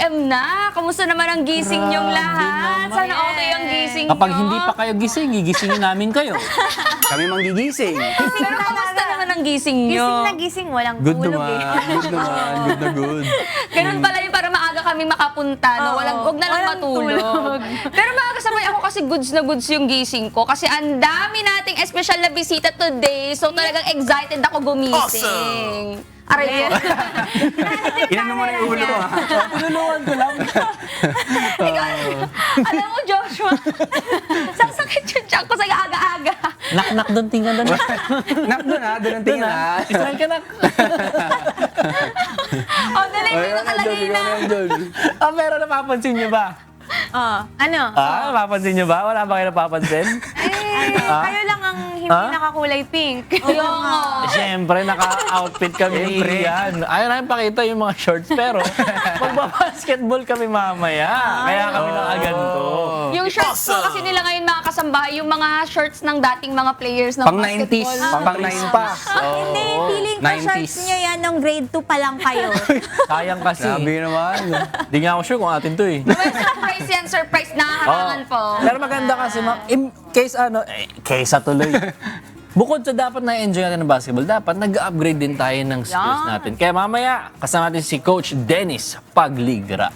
PM na. Kamusta naman ang gising niyong lahat? Sana okay ang gising niyo. Kapag hindi pa kayo gising, gigisingin namin kayo. Kami manggigising. Pero kamusta naman ang gising niyo? Gising na gising, walang Good tulog naman, eh. good naman, good na good. Ganun pala yun para maaga kami makapunta, no? Oo, Huwag na lang walang matulog. tulog. Pero makakasabay ako kasi goods na goods yung gising ko. Kasi ang dami nating espesyal na bisita today. So talagang excited ako gumising. Aray ko. Ilan mo na yung ulo ha? Tinulungan ko lang. Alam mo, Joshua, sasakit yung tiyan ko sa aga-aga. Nak-nak doon, tingnan doon. Nak doon ha, doon ang tingin ha. Israel ka nak. Dali, may nakalagay na. Pero napapansin niyo ba? Ano? Napapansin niyo ba? Wala ba kayo napapansin? Kayo lang ang hindi nakakulay pink. Siyempre, naka-outfit kami ni Siyempre. Ian. Ayaw namin pakita yung mga shorts, pero magbabasketball kami mamaya. Kaya kami nakaganto. Yung shorts po kasi nila ngayon mga kasambahay, yung mga shorts ng dating mga players ng Pang 90s, basketball. pang 90s pa. Hindi, feeling ko 90s. shorts nyo yan nung grade 2 pa lang kayo. Sayang kasi. Sabi naman. Di nga ako sure kung atin to eh. Well, surprise yan, surprise. Nakaharangan po. Pero maganda kasi, in case case tuloy. Bukod sa dapat na-enjoy natin ng basketball, dapat nag-upgrade din tayo ng skills natin. Kaya mamaya, kasama natin si Coach Dennis Pagligaran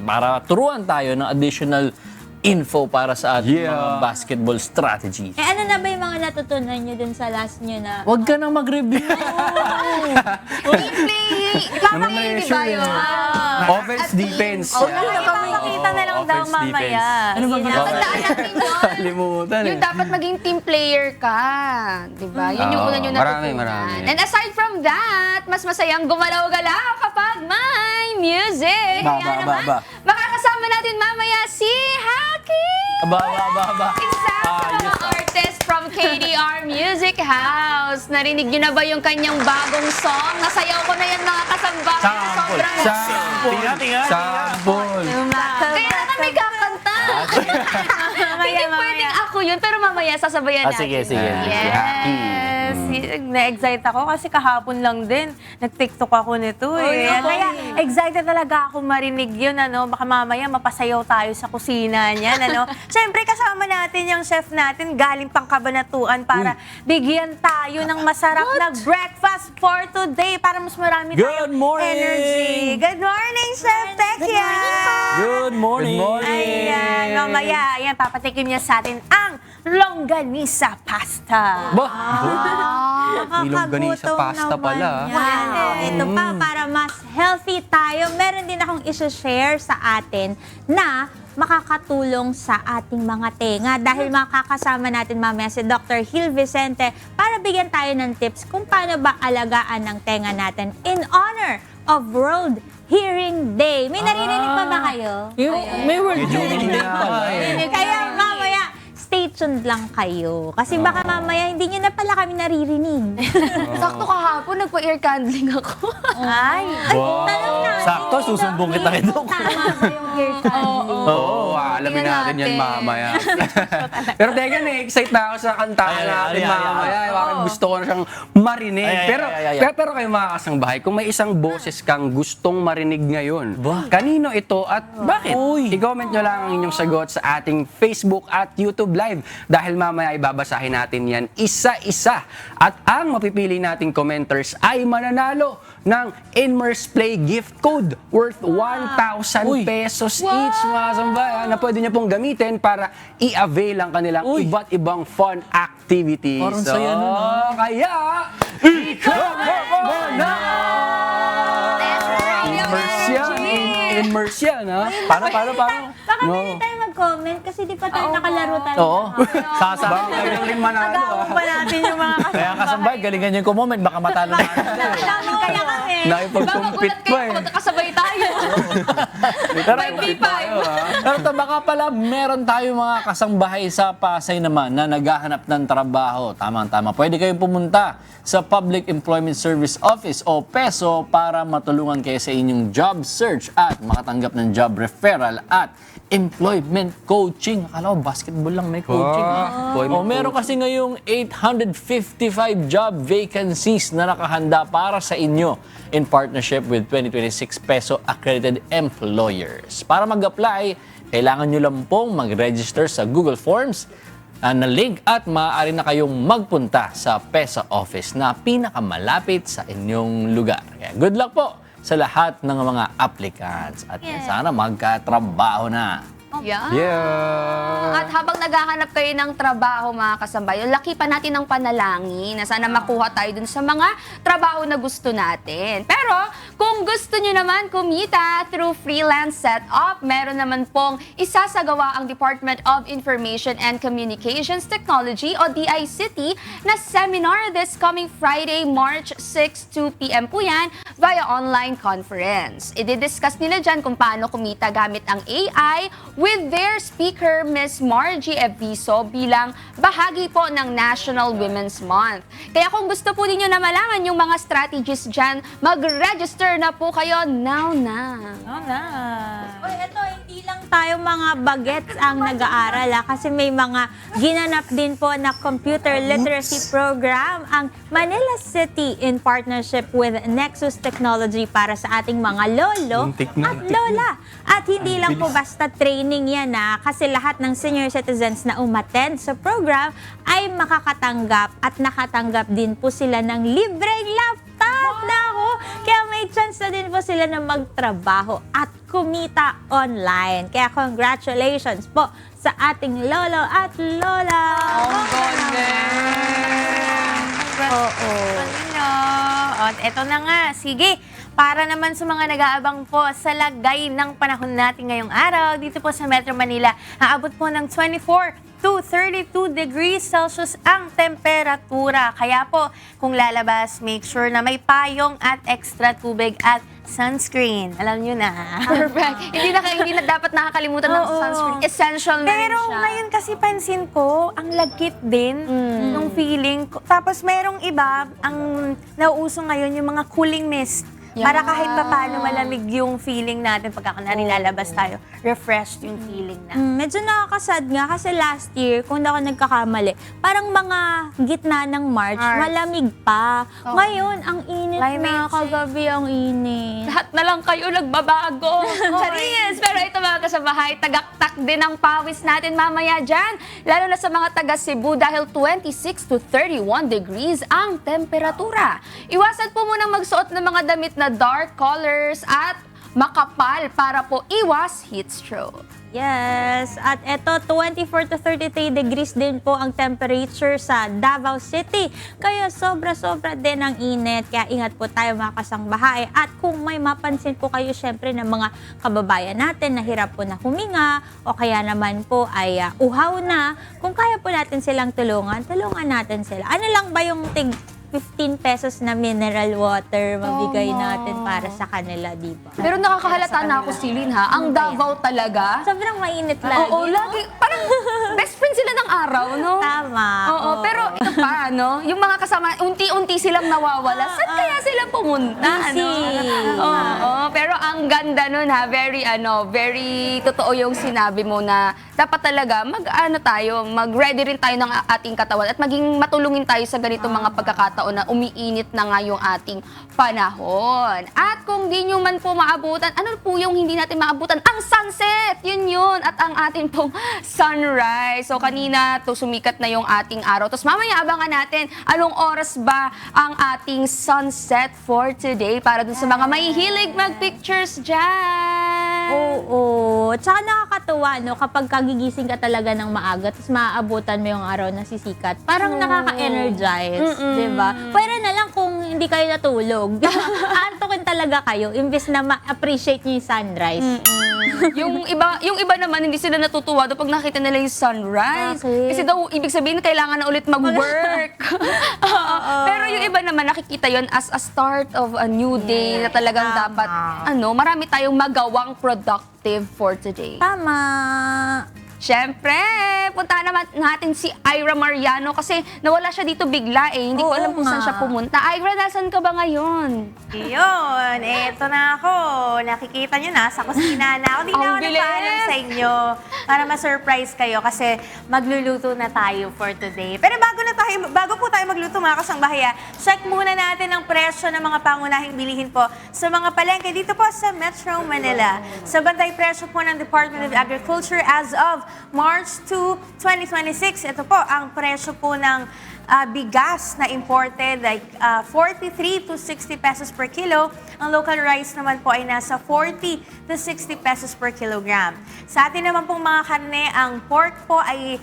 para turuan tayo ng additional info para sa ating mga basketball strategies. Ano na ba yung mga natutunan nyo dun sa last nyo na? Huwag ka nang mag-review. Tama yun, di ba yun? Offense, defense. Ipapakita na lang daw Offense, mamaya. Ano ba ginagawa? Tandaan natin yun. Limutan eh. Yung dapat maging team player ka. Di ba? Yun yung una nyo natutunan. Marami. And aside from that, mas masayang gumalaw-galaw kapag may music. Ba. Makakasama natin mamaya si Haki! Ba. Isa sa mga artist from KDR Music House. Narinig niyo na ba yung kanyang bagong song? Nasayaw ko na yan mga kasambahay. Sample. Sobrang Tingnan. Sabon. kaya na kami kakanta. Hindi pwedeng ako yun, pero mamaya sasabayan natin. Sige. Yes. Na-excite ako kasi kahapon lang din. Nag-TikTok ako nito eh. Kaya excited talaga ako marinig yun. Baka mamaya mapasayaw tayo sa kusina niyan. Siyempre kasama natin yung chef natin galing pang Kabanatuan para bigyan tayo ng masarap na breakfast for today para mas marami Good tayong morning! energy. Good morning, Chef Tekia! Good morning. Ayan, mamaya, ayan, papatikim niya sa atin ang longganisa pasta. May longganisa pasta pala. Yan. Ito pa, para mas healthy tayo, meron din akong isi-share sa atin na makakatulong sa ating mga tenga dahil makakasama natin mamaya si Dr. Gil Vicente para bigyan tayo ng tips kung paano ba alagaan ng tenga natin in honor of World Hearing Day. May naririnig pa ba kayo? May word hearing day pala. Kaya mamaya, stay tuned lang kayo. Kasi baka mamaya hindi nyo na pala kami naririnig. Sakto kahapon, nagpa-ear candling ako. Ay, Wow. tanong na. Sakto, susumbong kita kay Doc. Tama ba yung ear candling? Oo, alamin Tingnan natin yan natin. mamaya. Pero teka excite na ako sa kantahan natin mamaya. Bakit gusto ko na siyang marinig. Ay. Pero kayo mga kasangbahay, kung may isang boses kang gustong marinig ngayon, kanino ito at bakit? I-comment nyo lang ang inyong sagot sa ating Facebook at YouTube Live dahil mamaya ibabasahin natin yan isa-isa. At ang mapipili nating commenters ay mananalo ng Inmerse Play gift code worth 1,000 pesos each mga sambayan na pwede niyo pong gamitin para i-avail ang kanilang iba't ibang fun activities. Parang saya nun, ah. Kaya, i-comment na! Immerse yan, ha? Paano? Baka pwede tayo mag-comment kasi di pa tayo nakalaro tayo. Oo. Sasabi. Baka kayo rin manalo, ha? Agawan pa natin yung mga Kaya kasabay, galingan yung comment, baka matalo natin. kasama. Kaya kasi. Baka Nakipag-compete magulat pa, kayo eh. magkakasabay tayo. May P5. Pero baka pala meron tayong mga kasangbahay sa Pasay naman na naghahanap ng trabaho. Tama. Pwede kayong pumunta sa Public Employment Service Office o PESO para matulungan kayo sa inyong job search at makatanggap ng job referral at employment coaching. Akala ko basketball lang may coaching. Meron kasi ngayong 855 job vacancies na nakahanda para sa inyo in partnership with 2026 PESO Accredited accredited employers. Para mag-apply, kailangan nyo lang pong mag-register sa Google Forms na link at maaari na kayong magpunta sa PESA office na pinakamalapit sa inyong lugar. Kaya good luck po sa lahat ng mga applicants at sana magkatrabaho na. Yeah. Yeah! At habang naghahanap kayo ng trabaho, mga kasambayo, laki pa natin ng panalangin na sana makuha tayo dun sa mga trabaho na gusto natin. Pero kung gusto nyo naman kumita through freelance setup, meron naman pong isasagawa ang Department of Information and Communications Technology o DICT na seminar this coming Friday, March 6, 2 p.m. po yan via online conference. I-discuss nila dyan kung paano kumita gamit ang AI with their speaker, Ms. Margie Eviso, bilang bahagi po ng National Women's Month. Kaya kung gusto po ninyo na malaman yung mga strategies dyan, mag-register na po kayo now na. Uy, ito, hindi lang tayo mga bagets ang nag-aaral kasi may mga ginanap din po na computer literacy program ang Manila City in partnership with Nexus Technology para sa ating mga lolo at lola. At hindi lang po basta training yan kasi lahat ng senior citizens na umattend sa program ay makakatanggap at nakatanggap din po sila ng libreng laptop. Naku! Kaya may chance na din po sila na magtrabaho at kumita online. Kaya congratulations po sa ating lolo at lola. Oo. At eto na nga, sige. Para naman sa mga nag-aabang po sa lagay ng panahon natin ngayong araw, dito po sa Metro Manila, aabot po ng 24 to 32 degrees Celsius ang temperatura. Kaya po, kung lalabas, make sure na may payong at extra tubig at sunscreen. Alam nyo na. Perfect. Hindi na dapat nakakalimutan ng Oo. sunscreen. Essential na rin Pero siya. ngayon kasi pansin ko, ang lagkit din nung feeling ko. Tapos merong iba, ang nauuso ngayon yung mga cooling mist. Para kahit pa paano malamig yung feeling natin pagka kunwari lalabas tayo, refreshed yung feeling na. Medyo nakakasad nga kasi last year, kung hindi ako nagkakamali, parang mga gitna ng March, malamig pa. Ngayon, ang init Climate na, change. kagabi ang init. Lahat na lang kayo nagbabago. Charis! Pero ito mga kasabahay, tagaktak din ang pawis natin mamaya dyan. Lalo na sa mga taga Cebu dahil 26 to 31 degrees ang temperatura. Iwasan po munang magsuot ng mga damit na dark colors at makapal para po iwas heat stroke. Yes, at eto 24 to 33 degrees din po ang temperature sa Davao City. Kaya sobra-sobra din ang init. Kaya ingat po tayo mga kasangbahay. At kung may mapansin po kayo syempre ng mga kababayan natin na hirap po na huminga o kaya naman po ay uhaw na, kung kaya po natin silang tulungan natin sila. Ano lang ba yung 15 pesos na mineral water mabigay natin para sa kanila, di ba? Pero nakakahalata na ako, Silin, ha? Ang Davao talaga. Sobrang mainit lagi. Oo, lagi. Parang best friend sila ng araw, no? Tama. Oo, pero ito pa, no? Yung mga kasama, unti-unti silang nawawala. Saan kaya sila pumunta, ano? Oo, pero ang ganda nun, ha? Very totoo yung sinabi mo na dapat talaga mag-ready rin tayo ng ating katawan at maging matulungin tayo sa ganitong mga pagkakataon na umiinit na nga yung ating panahon. At kung di nyo man po maabutan, ano po yung hindi natin maabutan? Ang sunset! Yun. At ang ating pong sunrise. So kanina to sumikat na yung ating araw. Tapos mamaya abangan natin anong oras ba ang ating sunset for today para dun sa mga mahihilig mag-pictures dyan. Oo. Tsaka nakakatuwa, no? Kapag kagigising ka talaga ng maaga, tapos maaabutan mo yung araw na sisikat, parang nakaka-energize, di ba? Pwede na lang kung hindi kayo natulog. Aantokin talaga kayo, imbes na ma-appreciate nyo yung sunrise. yung iba naman hindi sila natutuwa daw pag nakita nila yung sunrise. Okay. Kasi daw ibig sabihin kailangan na ulit mag-work. Pero yung iba naman nakikita yon as a start of a new day na talagang dapat marami tayong magawang productive for today. Tama. Siyempre, puntahan naman natin si Ira Mariano kasi nawala siya dito bigla eh. Hindi ko Oo alam kung saan nga. siya pumunta. Ira, nasan ka ba ngayon? Yun, eto na ako. Nakikita nyo na, sa kusina na ako. Di na Ang ako bilis! nagpaalam sa inyo para ma-surprise kayo kasi magluluto na tayo for today. Pero bago na tayo bago po tayo magluto mga kasangbahay, check muna natin ang presyo ng mga pangunahing bilihin po sa mga palengke dito po sa Metro Manila. Sa bantay presyo po ng Department of Agriculture as of March 2, 2026, ito po ang presyo po ng bigas na imported, like 43 to 60 pesos per kilo. Ang local rice naman po ay nasa 40 to 60 pesos per kilogram. Sa atin naman pong mga karne, ang pork po ay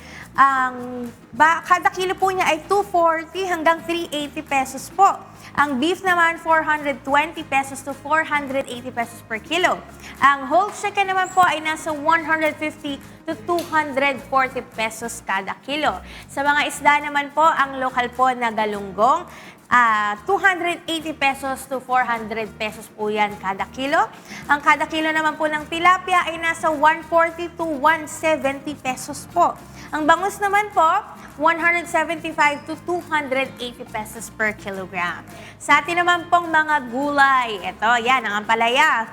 kada kilo po niya ay 240 hanggang 380 pesos po. Ang beef naman, 420 pesos to 480 pesos per kilo. Ang whole chicken naman po ay nasa 150 to 240 pesos kada kilo. Sa mga isda naman po, ang lokal po na galunggong, 280 pesos to 400 pesos po yan kada kilo. Ang kada kilo naman po ng tilapia ay nasa 140 to 170 pesos po. Ang bangus naman po, 175 to 280 pesos per kilogram. Sa atin naman pong mga gulay, ito, yan, ang ampalaya,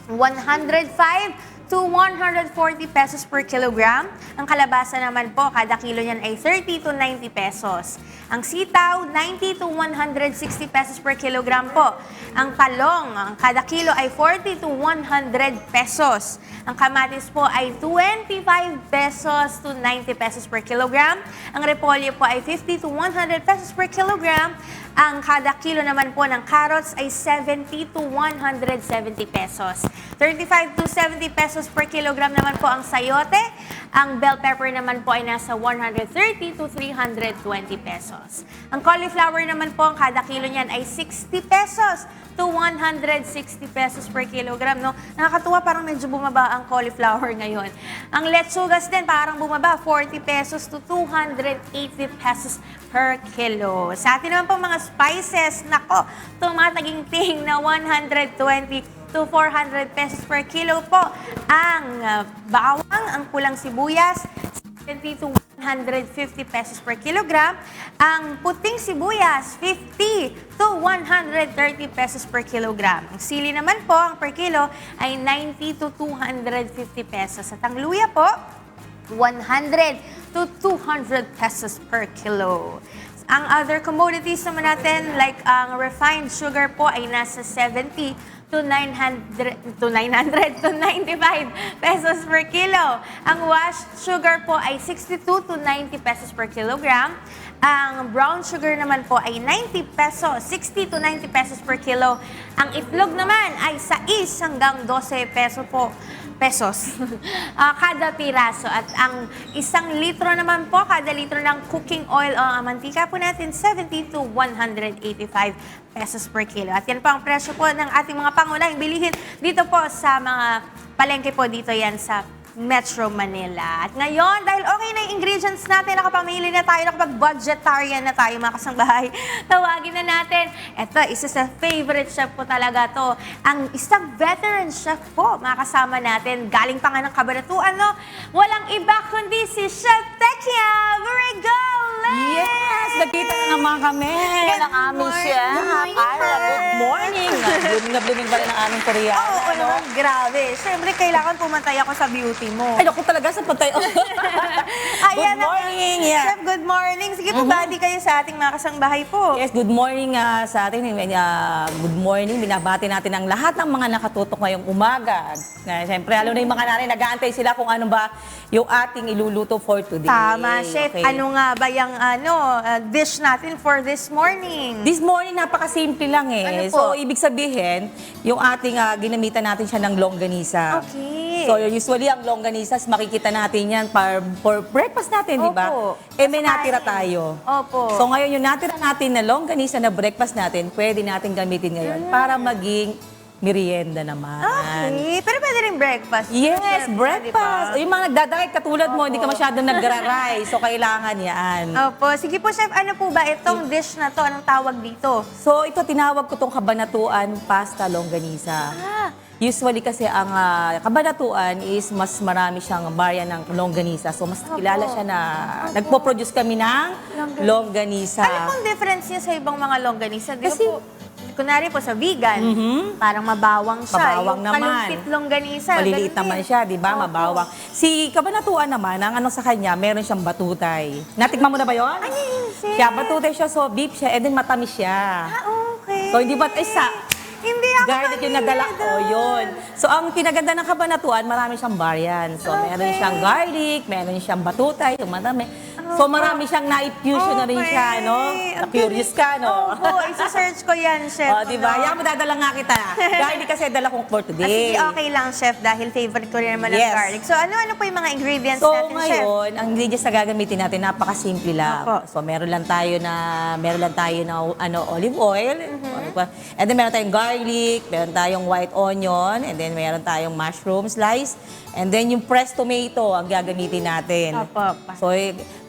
105 to 140 pesos per kilogram. Ang kalabasa naman po, kada kilo niyan ay 30 to 90 pesos. Ang sitaw, 90 to 160 pesos per kilogram po. Ang talong, ang kada kilo ay 40 to 100 pesos. Ang kamatis po ay 25 pesos to 90 pesos per kilogram. Ang repolyo po ay 50 to 100 pesos per kilogram. Ang kada kilo naman po ng carrots ay 70 to 170 pesos. 35 to 70 pesos per kilogram naman po ang sayote. Ang bell pepper naman po ay nasa 130 to 320 pesos. Ang cauliflower naman po, ang kada kilo niyan ay 60 pesos to 160 pesos per kilogram, no? Nakakatuwa, parang medyo bumaba ang cauliflower ngayon. Ang letsugas din, parang bumaba, 40 pesos to 280 pesos per kilo. Sa atin naman po mga spices, nako, tumataginting na 120 to 400 pesos per kilo po. Ang bawang, ang pulang sibuyas, 70 to 150 pesos per kilogram. Ang puting sibuyas, 50 to 130 pesos per kilogram. Ang sili naman po, ang per kilo ay 90 to 250 pesos. At ang luya po, 100 to 200 pesos per kilo. Ang other commodities naman natin, like ang refined sugar po ay nasa 70 to 900 to 95 pesos per kilo. Ang washed sugar po ay 62 to 90 pesos per kilogram. Ang brown sugar naman po ay 90 pesos, 60 to 90 pesos per kilo. Ang itlog naman ay 6 hanggang 12 pesos kada piraso. At ang 1 litro naman po, kada litro ng cooking oil o mantika po natin, 70 to 185 pesos per kilo. At yan po ang presyo po ng ating mga pangunahing bilihin dito po sa mga palengke po dito yan sa Metro Manila. At ngayon, dahil okay na yung ingredients natin, nakapamili na tayo, nakapag-budgetarian na tayo mga kasangbahay, tawagin na natin. Ito, isa sa favorite chef po talaga to. Ang isang veteran chef po, makasama natin. Galing pa nga ng Kabanatuan, no? Walang iba kundi si Chef Tekia Virgole! Yes! Nagkita na naman kami ng aming chef. morning, Carla, good Chef. morning! Blooming na blooming pa rin ang aming Koreana. Oo, naman, grabe. Siyempre, kailangan pumantay ako sa beauty mo. Ay, naku talaga sa pantay. Ayan Good na. morning! Yeah. Chef, good morning. Sige po, bati kayo sa ating mga kasangbahay po. Yes, good morning sa atin. Good morning. Binabati natin ang lahat ng mga nakatutok ngayong umaga. Siyempre, alam na yung mga nanay, nag-aantay sila kung ano ba yung ating iluluto for today. Tama, Chef. Okay. Ano nga ba yung dish natin for this morning? This morning, napakasimple lang eh. Ano po? So, ibig sabihin, yung ating ginamitan natin siya ng longganisa. Okay. So, usually, ang longganisas, makikita natin yan for breakfast natin, di ba? Opo. Eh, may Sa natira kanin. tayo. Opo. So, ngayon, yung natira natin na longganisa na breakfast natin, pwede natin gamitin ngayon para maging merienda naman. Okay. Pero pwede rin breakfast. Yes, Chef, breakfast. di ba? Yung mga nagdadayet katulad mo, hindi ka Opo. masyadong nagra-rice. So, kailangan yan. Opo. Sige po, Chef. Ano po ba itong dish na to? Anong tawag dito? So, ito, tinawag ko tong kabanatuan pasta longganisa. Usually kasi ang kabanatuan is mas marami siyang barya ng longganisa. So, mas kilala siya na nagpo-produce kami ng longganisa. Ano pong difference niya sa ibang mga longganisa? Di ba Kasi, po, kunwari po sa vegan, parang mabawang siya. Mabawang Yung naman. kalumpit longganisa. Maliliit ganun naman din. siya, di ba? Opo. Mabawang. Si Kabanatuan naman, ang ano sa kanya, meron siyang batutay. Natikman mo na ba yun? Ano yun, sis? Siya, batutay siya, so beef siya, and then matamis siya. Ah, okay. So, hindi ba, Hindi ako garlic yung nadala ko, yun. So, ang pinaganda ng Kabanatuan, marami siyang variant. So, meron siyang garlic, meron siyang batutay, yung madami. So, marami siyang na-fusion na rin siya, no? Na-curious ka, no? Oo, isa-search ko yan, chef. O, di ba? Yan, madadala nga kita. Garlic kasi dala kong for Ah, today. sige, okay lang, chef, dahil favorite ko rin naman ang Yes. garlic. So, ano-ano po yung mga ingredients So natin, chef? ngayon, ang ingredients na gagamitin natin napakasimple lang. Opo. So meron lang tayo na olive oil, ano pa. And then meron tayong garlic, meron tayong white onion, and then meron tayong mushroom slice, and then yung pressed tomato ang gagamitin natin. Opo. So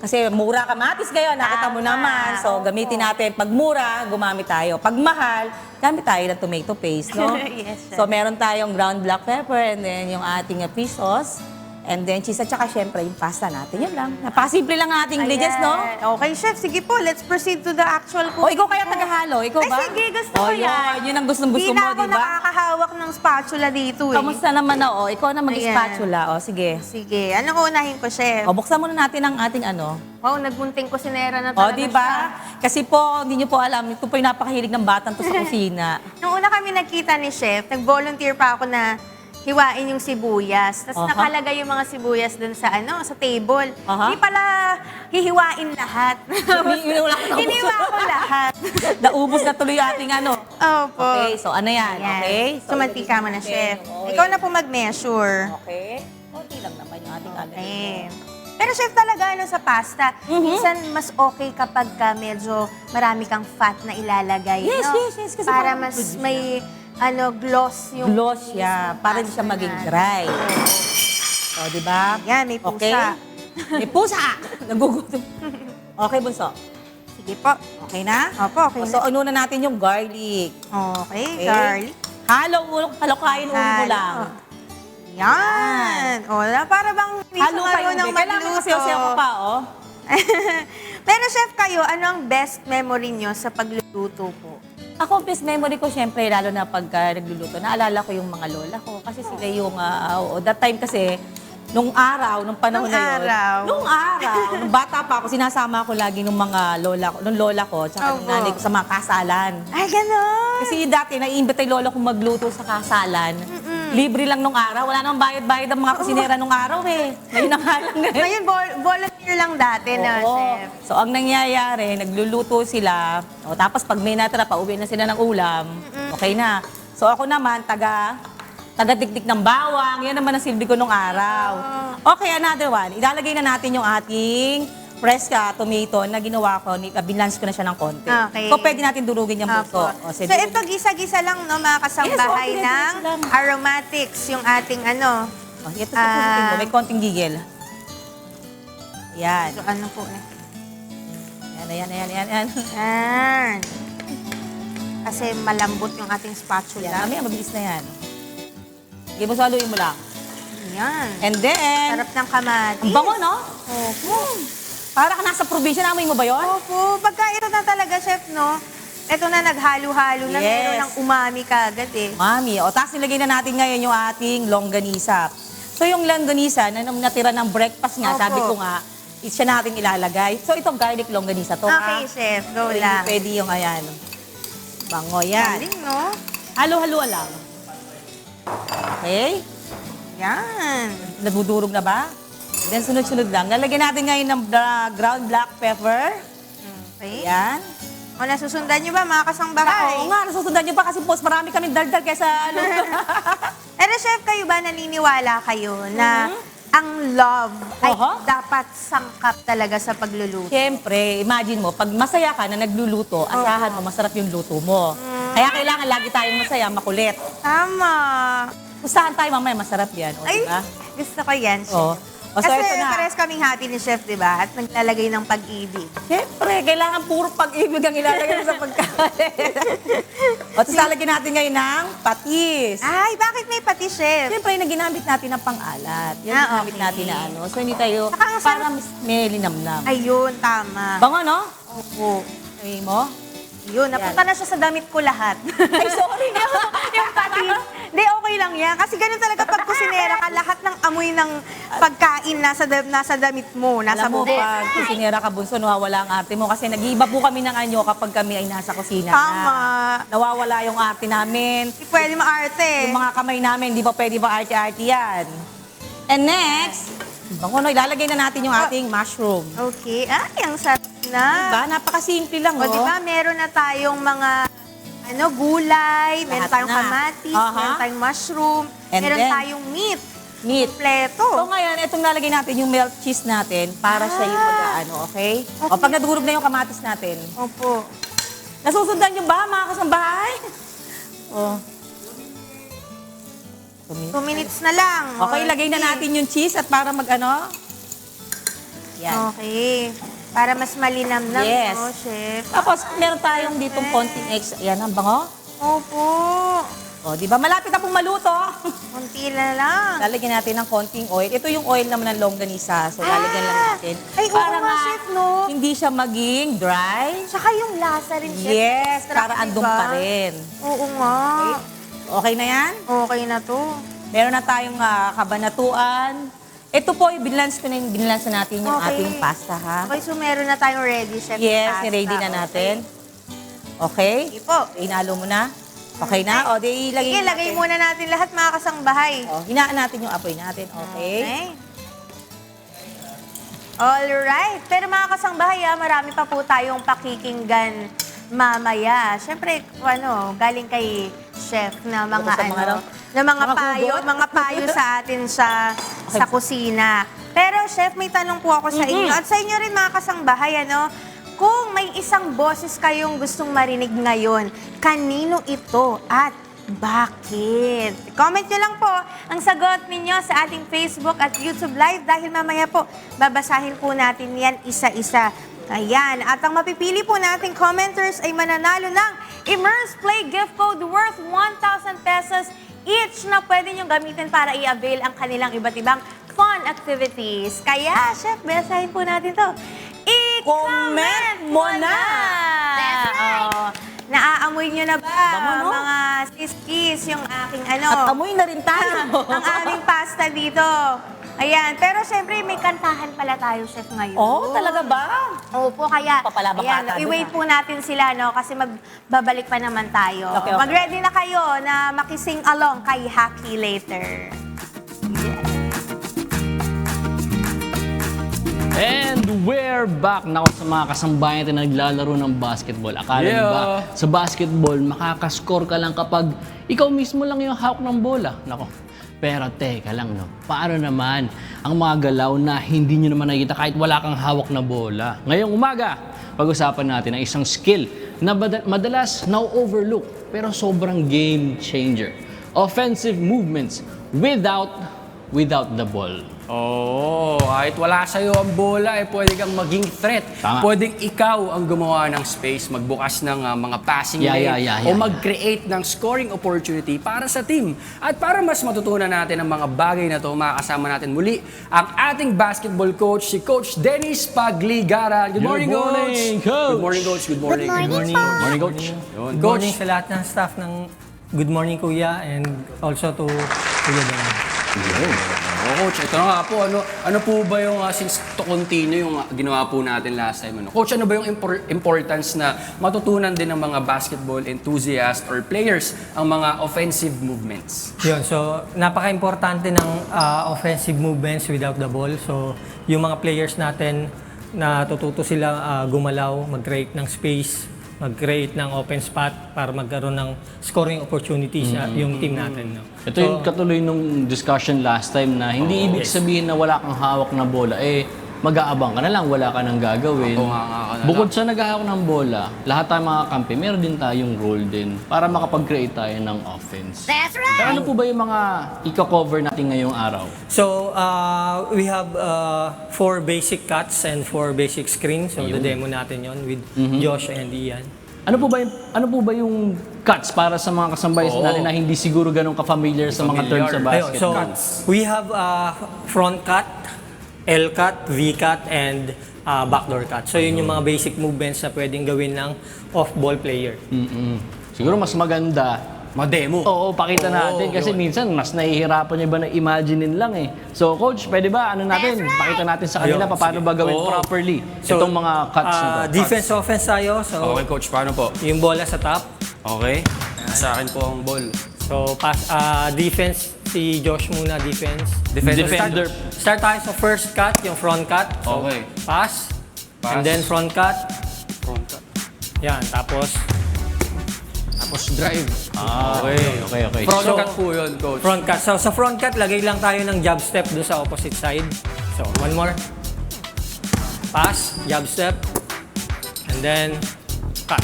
kasi mura kamatis ngayon, nakita mo Tama. naman. So Opo. gamitin natin pag mura, gumamit tayo. Pag mahal, gamit tayo ng tomato paste, no? Yes, chef. So meron tayong ground black pepper and then yung ating fish sauce. And then cheese at saka syempre yung pasta natin. Yun lang. Napakasimple lang ang ating ingredients, no? Ayan. Okay, chef. Sige po, let's proceed to the actual O cooking. ikaw kaya tagahalo? Ikaw ba? Ay, sige, gusto O, ko yan. Yun ang gustong-gusto mo, Di na ako di ba? nakakahawak ng spatula dito eh. Kamusta naman na, o? Ikaw na mag-spatula, o sige. Sige, anong unahin ko, chef? O, buksan muna natin ang ating ano. Wow, nagmunting kusinera na O, talaga di siya. ba? Kasi po, hindi nyo po alam, ito po yung napakahilig ng batang to sa kusina. Nung una kami nagkita ni chef, nag-volunteer pa ako na hiwain yung sibuyas. Tapos Aha. nakalagay yung mga sibuyas dun sa sa table. Aha. Hindi pala hihiwain lahat. Hiniwa ko lahat. Naubos na tuloy yung ating ano. Opo. Okay, so ano yan? Ayan. Okay? So, mantika mo na, chef. Okay. Ikaw na po mag-measure. Okay. Konti lang naman yung ating ano. Okay. Pero chef talaga sa pasta, minsan mas okay kapag medyo marami kang fat na ilalagay. Yes, no? yes. Kasi Para parang mas produce may gloss yung Gloss siya, para hindi siya pasta maging natin. dry. O, di ba? Yan, may pusa. Okay? May pusa! Nagugutom. Okay, bunso. Sige po. Okay na? Opo, okay So, na. una natin yung garlic. Okay, garlic. Halo-kain ulo mo lang. Yan. O, para bang hindi Halo kayo. ng Kailangan magluto. kasi ako pa, oh. Pero chef kayo, ano ang best memory nyo sa pagluluto po? Ako, best memory ko, syempre, lalo na pagka nagluluto, naalala ko yung mga lola ko. Kasi sila yung, that time kasi, nung panahon Nung na yun. araw. Nung bata pa ako, sinasama ko lagi nung mga lola ko, tsaka Opo. nung nanay ko sa mga kasalan. Ay, gano'n. Kasi dati, naiimbita yung lola kong magluto sa kasalan. Libre lang nung araw. Wala namang bayad-bayad ang mga kusinera nung araw eh. Ngayon na nga lang. Ngayon, volunteer lang dati na, Oo. chef. So, ang nangyayari, nagluluto sila. O, tapos pag may natira pa, uwi na sila ng ulam. Okay na. So, ako naman, taga-dikdik ng bawang. Yan naman ang silbi ko nung araw. Okay, another one. Ilalagay na natin yung ating fresh tomato na ginawa ko. Binlance ko na siya ng konti. Okay. So, pwede natin durugin yung buto. Opo. O, So, sige. ito gisa-gisa lang, no, mga kasambahay Yes, okay, ng gisa lang. aromatics, yung ating O, ito sa kulitin mo. May konting gigil. Yan. So, ano po eh. Yan. Yan. Kasi malambot yung ating spatula. Yan. Mamaya, mabilis na yan. Sige mo, saluin mo lang. Yan. And then, Sarap ng kamatis. ang bango, no? Opo. Para ka nasa probinsya, namoy mo ba yun? Opo. Pagka ito na talaga, chef, no? Ito na, naghalo-halo na. Yes. Meron ng umami kagad eh. Mami, o tapos nilagay na natin ngayon yung ating longganisa. So yung longganisa, na natira ng breakfast nga, Opo. sabi ko nga, siya natin ilalagay. So itong garlic longganisa to, Okay, chef. Go So, hindi lang. pwede yung ayan. Bango yan. Galing, no? Halo-halo lang. Okay? Yan. Nagdudurog na ba? Then sunod-sunod lang. Lalagyan natin ngayon ng ground black pepper. Okay. Yan. O, nasusundan nyo ba, mga kasangbahay? Oo nga, nasusundan nyo pa kasi post marami kami daldal kaysa ano. Pero chef, kayo ba naniniwala kayo na ang love ay Oho. dapat sangkap talaga sa pagluluto? Siyempre, imagine mo, pag masaya ka na nagluluto, asahan mo, masarap yung luto mo. Kaya kailangan lagi tayong masaya, makulit. Tama. Gustahan tayo mamaya, masarap yan. O, Ay, diba? gusto ko yan, chef. O. O, so Kasi ito na. pares kaming happy ni chef, di ba? At naglalagay ng pag-ibig. Siyempre, kailangan puro pag-ibig ang ilalagay mo sa pagkain. O, tapos lalagyan natin ngayon ng patis. Ay, bakit may pati, chef? Siyempre, yung ginamit natin ng pang-alat. Yan Ah, ginamit okay. natin na ano. So, hindi tayo, Saka ang para may linamnam. Ayun, tama. Bango, no? Opo. Sabi mo? Yun, napunta na siya sa damit ko lahat. Ay, sorry na. yung patis. Hindi, okay lang yan. Kasi ganun talaga pag kusinera ka, lahat ng amoy ng pagkain nasa damit mo, nasa Alam mo, bubong. pag kusinera ka, bunso, nawawala ang arte mo. Kasi nag-iiba po kami ng anyo kapag kami ay nasa kusina Tama. na. Nawawala yung arte namin. Hindi pwede maarte. Yung mga kamay namin, di ba pwede ba arte-arte yan? And next, bango, no, ilalagay na natin yung ating mushroom. Okay. Ay, ang sarap na. Diba? Napakasimple lang, O, oh. di ba, meron na tayong mga gulay, meron Lahat tayong na. kamatis, Aha. meron tayong mushroom, And meron then, tayong meat. Meat. Kompleto. So ngayon, itong lalagay natin yung melt cheese natin para siya yung mag-ano, okay? O pag nadurog na yung kamatis natin. Opo. Nasusundan nyo ba, mga kasambahay? O. 2 minutes na lang. Okay, ilagay na natin yung cheese at para mag-ano. Yan. Okay. Para mas malinamnam, Yes. no, chef? Tapos, meron tayong ditong konting eggs. Ayan, ang bango. Opo. O, di ba? Malapit na pong maluto. Konti na lang. Lalagyan natin ng konting oil. Ito yung oil naman ng longganisa. So, lalagyan lang natin. Ay, oo nga, chef, no? hindi siya maging dry. Tsaka yung lasa rin, chef. Yes, Sarap, para andong diba? pa rin. Oo nga. Okay na yan? Okay na to. Meron na tayong kabanatuan. Ito po, binlance na natin yung Okay. ating pasta, ha? Okay, so meron na tayong ready, chef. Yes, pasta. ready na natin. Okay? Okay po. Inalo mo na. Okay na? O, di ilagay Sige, natin. lagay muna natin lahat, mga kasangbahay. O, hinaan natin yung apoy natin. Okay? Alright. Pero mga kasangbahay, marami pa po tayong pakikinggan mamaya. Siyempre, galing kay chef na mga Sa mga na mga mga payo, hugot? mga payo sa atin sa kusina. Pero chef, may tanong po ako sa inyo at sa inyo rin mga kasangbahay, kung may isang boses kayong gustong marinig ngayon, kanino ito at bakit? Comment nyo lang po ang sagot ninyo sa ating Facebook at YouTube Live dahil mamaya po babasahin po natin yan isa-isa. Ayan. At ang mapipili po nating commenters ay mananalo ng Immerse Play gift code worth 1,000 pesos each na pwede nyo gamitin para i-avail ang kanilang iba't ibang fun activities. Kaya, chef, basahin po natin to. Comment mo na! That's right! Naaamoy nyo na ba, Bango, no? mga sis-kis, yung aking At amoy na rin tayo. ang aming pasta dito. Ayan. Pero syempre, may kantahan pala tayo, chef, ngayon. Oh, talaga ba? Opo, kaya Papalabak ata dun, i-wait po natin sila, kasi magbabalik pa naman tayo. Okay, okay. Mag-ready na kayo na makising along kay Happy later. And we're back. Nako, sa mga kasambahay natin na naglalaro ng basketball. Akala niyo ba, sa basketball, makakascore ka lang kapag ikaw mismo lang yung hawak ng bola. Nako. Pero teka lang, no? Paano naman ang mga galaw na hindi nyo naman nakikita kahit wala kang hawak na bola? Ngayong umaga, pag-usapan natin ang isang skill na madalas na-overlook pero sobrang game changer. Offensive movements without the ball. Oo, kahit wala sa'yo ang bola, pwede kang maging threat. Tama. Pwedeng ikaw ang gumawa ng space, magbukas ng mga passing lane, o mag-create ng scoring opportunity para sa team. At para mas matutunan natin ang mga bagay na to, makakasama natin muli ang ating basketball coach, si Coach Dennis Pagligara. Good morning, Coach! Good morning, Coach! Good morning! Good morning, Coach. Yun, Good Coach! morning sa lahat ng staff ng Good Morning Kuya and also to Kuya Dan. Coach, ito nga po, ano po ba yung since to continue yung ginawa po natin last time? Coach, ano ba yung importance na matutunan din ng mga basketball enthusiasts or players ang mga offensive movements? Yun, so napaka-importante ng offensive movements without the ball. So yung mga players natin, natututo sila gumalaw, mag-create ng space, mag-create ng open spot para magkaroon ng scoring opportunities yung team natin. No? Ito yung katuloy nung discussion last time na hindi ibig sabihin na wala kang hawak na bola, mag-aabang ka na lang, wala ka nang gagawin. Bukod sa naghahawak ng bola, lahat tayong mga kampi, meron din tayong role din para makapag-create tayo ng offense. That's right! Pero ano po ba yung mga i-cover natin ngayong araw? So we have 4 basic cuts and 4 basic screens. So the-demo natin yon with Josh and Ian. Ano po ba yung cuts para sa mga kasambahay natin na hindi siguro ganun ka-familiar sa mga terms sa Ayun, so basketball? we have front cut, L cut, V cut, and backdoor cut. So yun yung mga basic movements na pwedeng gawin ng off-ball player. Siguro mas maganda. Ma-demo. Oo, pakita natin kasi minsan mas nahihirapan yung iba na imaginein lang eh. So coach, pwede ba pakita natin sa kanila Ayun, paano ba gawin Oo. properly So, itong mga cuts na to? Defense, offense tayo. So, Okay, coach, paano po? yung bola sa top. Okay. Sa akin po ang ball. So, defense, si Josh muna, defense. Defender. Start tayo sa first cut, yung front cut. So, Okay. Pass. Pass. And then front cut. Front cut. Yan, tapos drive. Okay. Front So, cut po yun, coach. front cut. So, sa front cut, lagay lang tayo ng jab step doon sa opposite side. So, one more. Pass, jab step. And then, cut.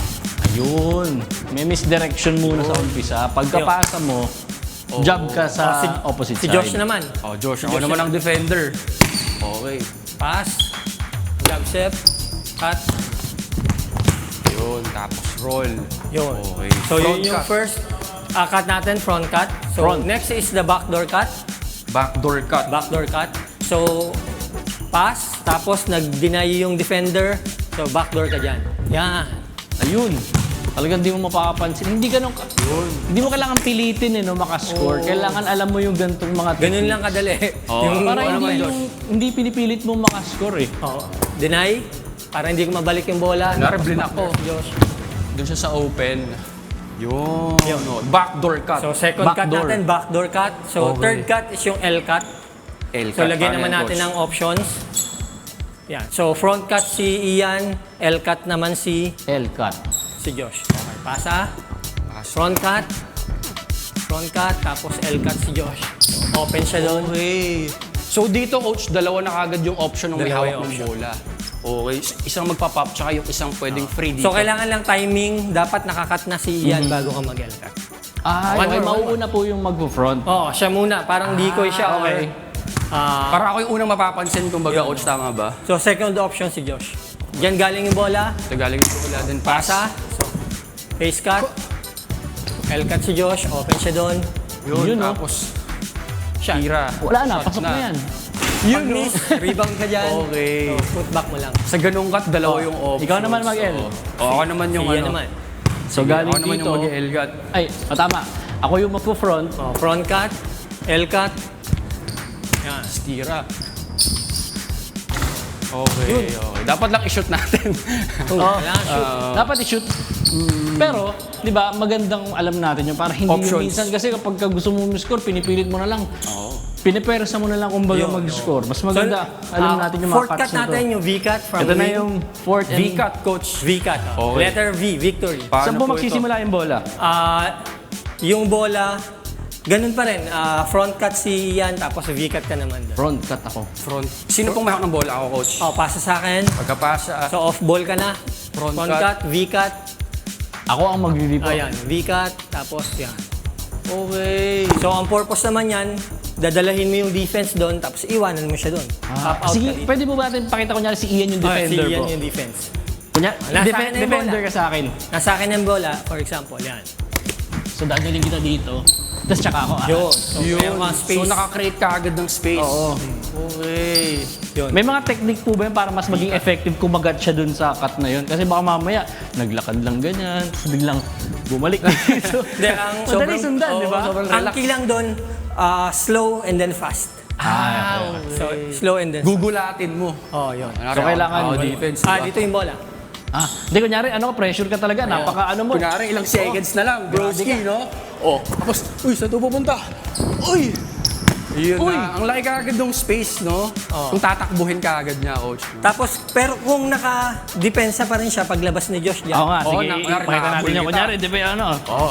Ayun. May misdirection muna sa umpisa. Pagkapasa mo, jab ka sa opposite Si side. Josh naman. Oh, Josh, ako naman ang defender. Okay. Pass, jab step, cut. Yun, tapos roll. Yun. Okay. So, Front yun yung cut. first cut natin, front cut. So, Front. next is the backdoor cut. Backdoor cut. Backdoor cut. So, pass, tapos nag-deny yung defender. So, backdoor ka dyan. Yan. Ayun. Talagang di mo mapapansin. Hindi hindi mo kailangan pilitin makascore. Kailangan alam mo yung ganitong mga Ganun lang kadali. Para ano hindi, naman, Josh? hindi pinipilit mo makascore eh. Oo. Deny, para hindi ko mabalik yung bola. Kunwari, blinak ko. Josh. Doon siya sa open. Yun. Backdoor cut. So, second cut Backdoor. natin, backdoor cut. So, Okay. third cut is yung L cut. L So, cut. lagyan Paano naman yan, natin coach? ng options. Yan. So, front cut si Ian, L cut naman si L-cut. Josh. Okay, pasa. Front cut. Front cut, tapos L cut si Josh. So, open siya doon. Okay. So dito, coach, dalawa na kagad yung option ng may Dalawa hawak yung ng option. bola. Okay. Isang magpa-pop, tsaka yung isang pwedeng free dito. So, kailangan lang timing. Dapat nakakat na si Ian bago ka mag-L cut. Ah, One okay. more, one Mauuna po yung mag-front. Oo, siya muna. Parang decoy siya. okay. Para ako yung unang mapapansin kung baga, coach, tama ba? So, second option si Josh. Diyan galing yung bola. Ito galing yung bola din. Pasa. So, face cut. L cut si Josh. Open siya doon. Yun, Yun, no? tapos Shot. tira. Wala na, Shot pasok na yan. Yun, miss. Rebound ka dyan. Okay. So, put back mo lang. Sa ganung cut, dalawa yung option. Ikaw naman mag-L. Ako naman yung Si Ian ano. naman. So galing Ako naman dito. yung mag-L cut. Ay, tama. Ako yung magpo-front. Oh, front cut. L cut. Yan. Tira. Okay, okay. Dapat lang i-shoot natin. Kailangan shoot. Dapat i-shoot. Pero, di ba, magandang alam natin yun para hindi yung Options. minsan kasi kapag gusto mo score, pinipilit mo na lang. Pinipersa mo na lang kung baga mag-score. Mas maganda, alam natin yung mga fourth cuts cut na to. natin, yung V-cut from Ito na wing. yung fourth and... V-cut, coach. V-cut. Oh. Okay. Letter V, victory. Saan po Paano magsisimula yung bola? Yung bola, ganun pa rin. Front cut si Ian, tapos V-cut ka naman doon. Front cut ako. Front. Sino pong may hawak ng bola? Ako, coach. Oh, pasa sa akin. Pagkapasa, So, off ball ka na. Front Front cut. cut, V-cut. Ako ang magre-report. Ayan, V-cut, tapos yan. okay. So, ang purpose naman yan, dadalahin mo yung defense doon, tapos iwanan mo siya doon. Pop out Sige, ka dito. pwede mo ba natin pakita ko si Ian yung Ah, si defender Ian ko? yung defense. Kunya, Nasa akin na yung defender bola. ka sa akin. Nasa akin ang bola, for example, yan. So, dadalhin kita dito. Tapos tsaka ako. Yun. So, meron kang space. So, nakakreate ka agad ng space. Oo. Okay. Yun. May mga technique po ba yun para mas maging effective kumagat siya dun sa cut na yun? Kasi baka mamaya, naglakad lang ganyan, tapos biglang bumalik dito. Hindi, ang Madali sundan, di ba? Ang key lang doon, slow and then fast. So, slow and then fast. Gugulatin mo. Oh, yun. So, kailangan- defense. Dito yung bola. Hindi, kunyari, pressure ka talaga, napaka mo. Kunyari, ilang seconds na lang, broski, no? Oh, tapos, uy, saan ito pupunta? Uy! Yun Uy! na. Ang laki ka agad ng space, no? Kung tatakbuhin ka agad niya, coach. Tapos, pero kung naka-depensa pa rin siya paglabas ni Josh dyan. Oo nga, Oo, sige, kunyari, pakita natin nahabol yun. kita. Kunyari, di ba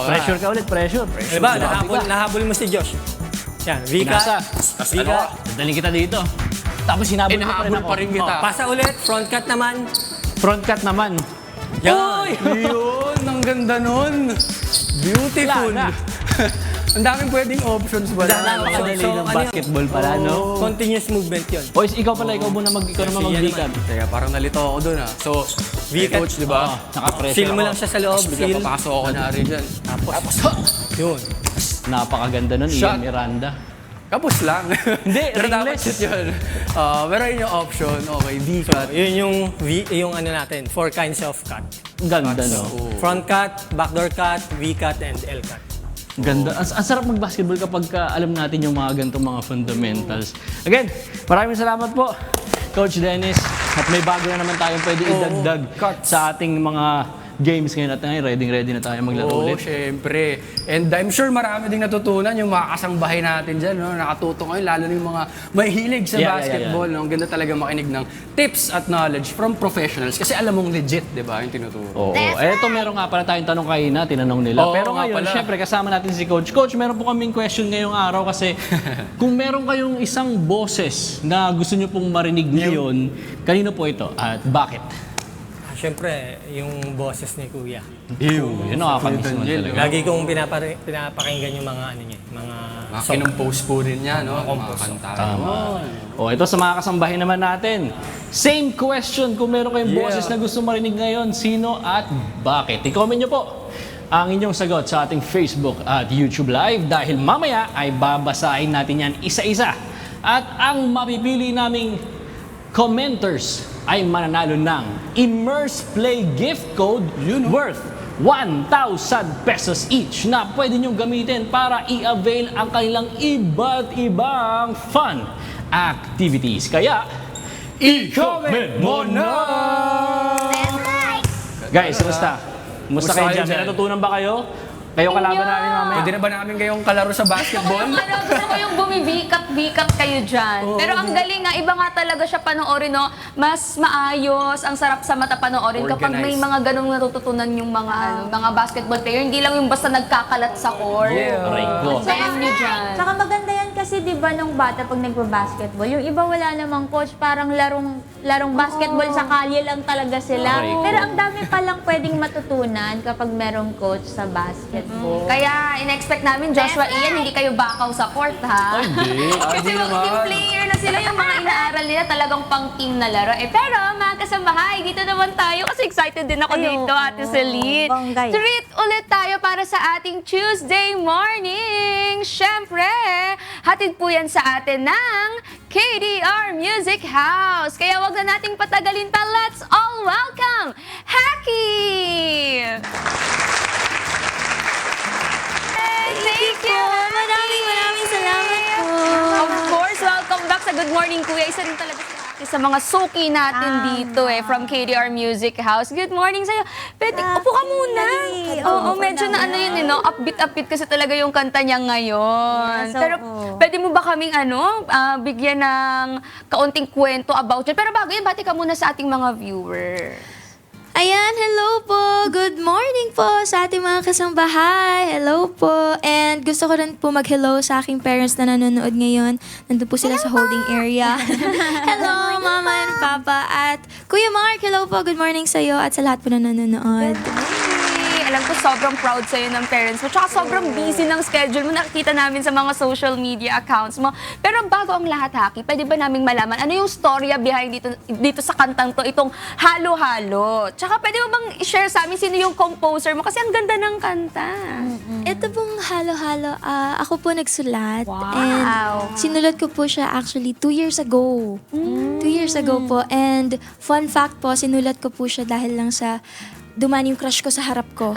pressure ka ulit, pressure. Diba? Nahabol mo si Josh. Yan, Pinasa. V-cut. ano ka? Daling kita dito. Tapos hinabol mo pa rin Inahabol ako. pa rin kita. Pasa ulit, front cut naman. Front cut naman. Yan. Yun, ang ganda nun. Beautiful. Wala na. Ang daming pwedeng options ba? Napakadali So, ng ano yun? basketball pala, no? Continuous movement yun. Boys, ikaw naman mag-V-cut. Kaya parang nalito ako dun, ah. So, V-cut. coach, di ba? Naka-pressure Seal mo ako. lang siya sa loob. Tapos bigla Seal. papasok ako na rin dyan. Tapos, Yun. Napakaganda nun, Shot. Ian Miranda. Kapos lang. Hindi, Pero dapat ringless. shoot yun. Pero yun yung option. Okay, So, V-cut. yun yung ano natin, 4 kinds of cut. Ang ganda, no? Front cut, backdoor cut, V-cut, and L-cut. Ganda. Ang sarap mag-basketball kapag alam natin yung mga ganitong mga fundamentals. Again, maraming salamat po, Coach Dennis. At may bago na naman tayong pwede idagdag sa ating mga games ngayon at ngayon. Ready na tayo maglaro Oo, ulit. syempre. And I'm sure marami ding natutunan yung mga kasangbahay natin dyan. No? Nakatuto ngayon, lalo na yung mga mahilig sa basketball. No? Ang ganda talaga makinig ng tips at knowledge from professionals. Kasi alam mong legit, di ba, yung tinuturo. Oo. Eto, meron nga pala tayong tanong kanina, tinanong nila. Oo, Pero nga ngayon, pala. syempre, kasama natin si Coach. Coach, meron po kaming question ngayong araw kasi kung meron kayong isang boses na gusto nyo pong marinig ngayon, kanino po ito at bakit? Siyempre, yung boses ni Kuya. Yun, nakakamiss naman Daniel, talaga. Lagi kong pinapakinggan yung mga ano niya, mga Mga song. kinumpose po rin niya, no? Mga kanta. O, ito sa mga kasambahin naman natin. Same question, kung meron kayong boses na gusto marinig ngayon, sino at bakit? I-comment nyo po ang inyong sagot sa ating Facebook at YouTube Live dahil mamaya ay babasahin natin yan isa-isa. At ang mapipili naming commenters ay mananalo ng Immerse Play gift code worth 1,000 pesos each na pwede niyong gamitin para i-avail ang kanilang iba't ibang fun activities. Kaya, i-comment mo na! Guys, kumusta? Kumusta kayo dyan? May natutunan ba kayo? Kayo kalaban namin mamaya. Pwede na ba namin kayong kalaro sa basketball? Gusto ko yung bumibikat-bikat kayo dyan. Pero ang galing nga, iba nga talaga siya panoorin, no? Mas maayos, ang sarap sa mata panoorin kapag may Organized. mga ganong natututunan yung mga basketball player. Hindi lang yung basta nagkakalat sa court. Aray ko. Sayan nyo dyan. Tsaka maganda yan kasi 'di ba nung bata pag nagba-basketball, yung iba wala namang coach, parang larong basketball sa kalye lang talaga sila. Correct. Pero ang dami palang pwedeng matutunan kapag merong coach sa basketball. Kaya in-expect namin, Joshua Ian, hindi kayo bakaw sa court, ha? Hindi. Kasi mga team player na sila, yung mga inaaral nila talagang pang-team na laro. Pero mga kasambahay, dito naman tayo kasi excited din ako dito, Ate Celine. Bonggay. Treat ulit tayo para sa ating Tuesday morning. Siyempre, hatid po yan sa atin ng KDR Music House. Kaya wag na nating patagalin pa. Let's all welcome Hacky! Thank you! Maraming salamat po. Of course, welcome back sa Good Morning Kuya. Isa rin talaga sa mga suki natin dito from KDR Music House. Good morning sa'yo. Pwede, upo ka muna. Dali. Oo, Upo medyo na. na ano yun, upbeat kasi talaga yung kanta niya ngayon. Yes, Pero oo. pwede mo ba kaming bigyan ng kaunting kwento about it? Pero bago yun, bati ka muna sa ating mga viewers. Ayan, hello po! Good morning po sa ating mga kasambahay. Hello po! And gusto ko rin po mag-hello sa aking parents na nanonood ngayon. Nandun po sila sa holding area. Hello, Mama and Papa. At Kuya Mark, hello po. Good morning sa'yo at sa lahat po na nanonood. Alam ko sobrang proud sa'yo ng parents mo. Tsaka sobrang busy ng schedule mo. Nakikita namin sa mga social media accounts mo. Pero bago ang lahat, Hacky, pwede ba naming malaman ano yung storya behind dito sa kantang to, itong Halo-Halo? Tsaka pwede mo bang i-share sa amin sino yung composer mo? Kasi ang ganda ng kanta. Ito pong halo-halo, ako po nagsulat. Wow. And sinulat ko po siya actually 2 years ago. 2 years ago po. And fun fact po, sinulat ko po siya dahil lang sa dumaan yung crush ko sa harap ko.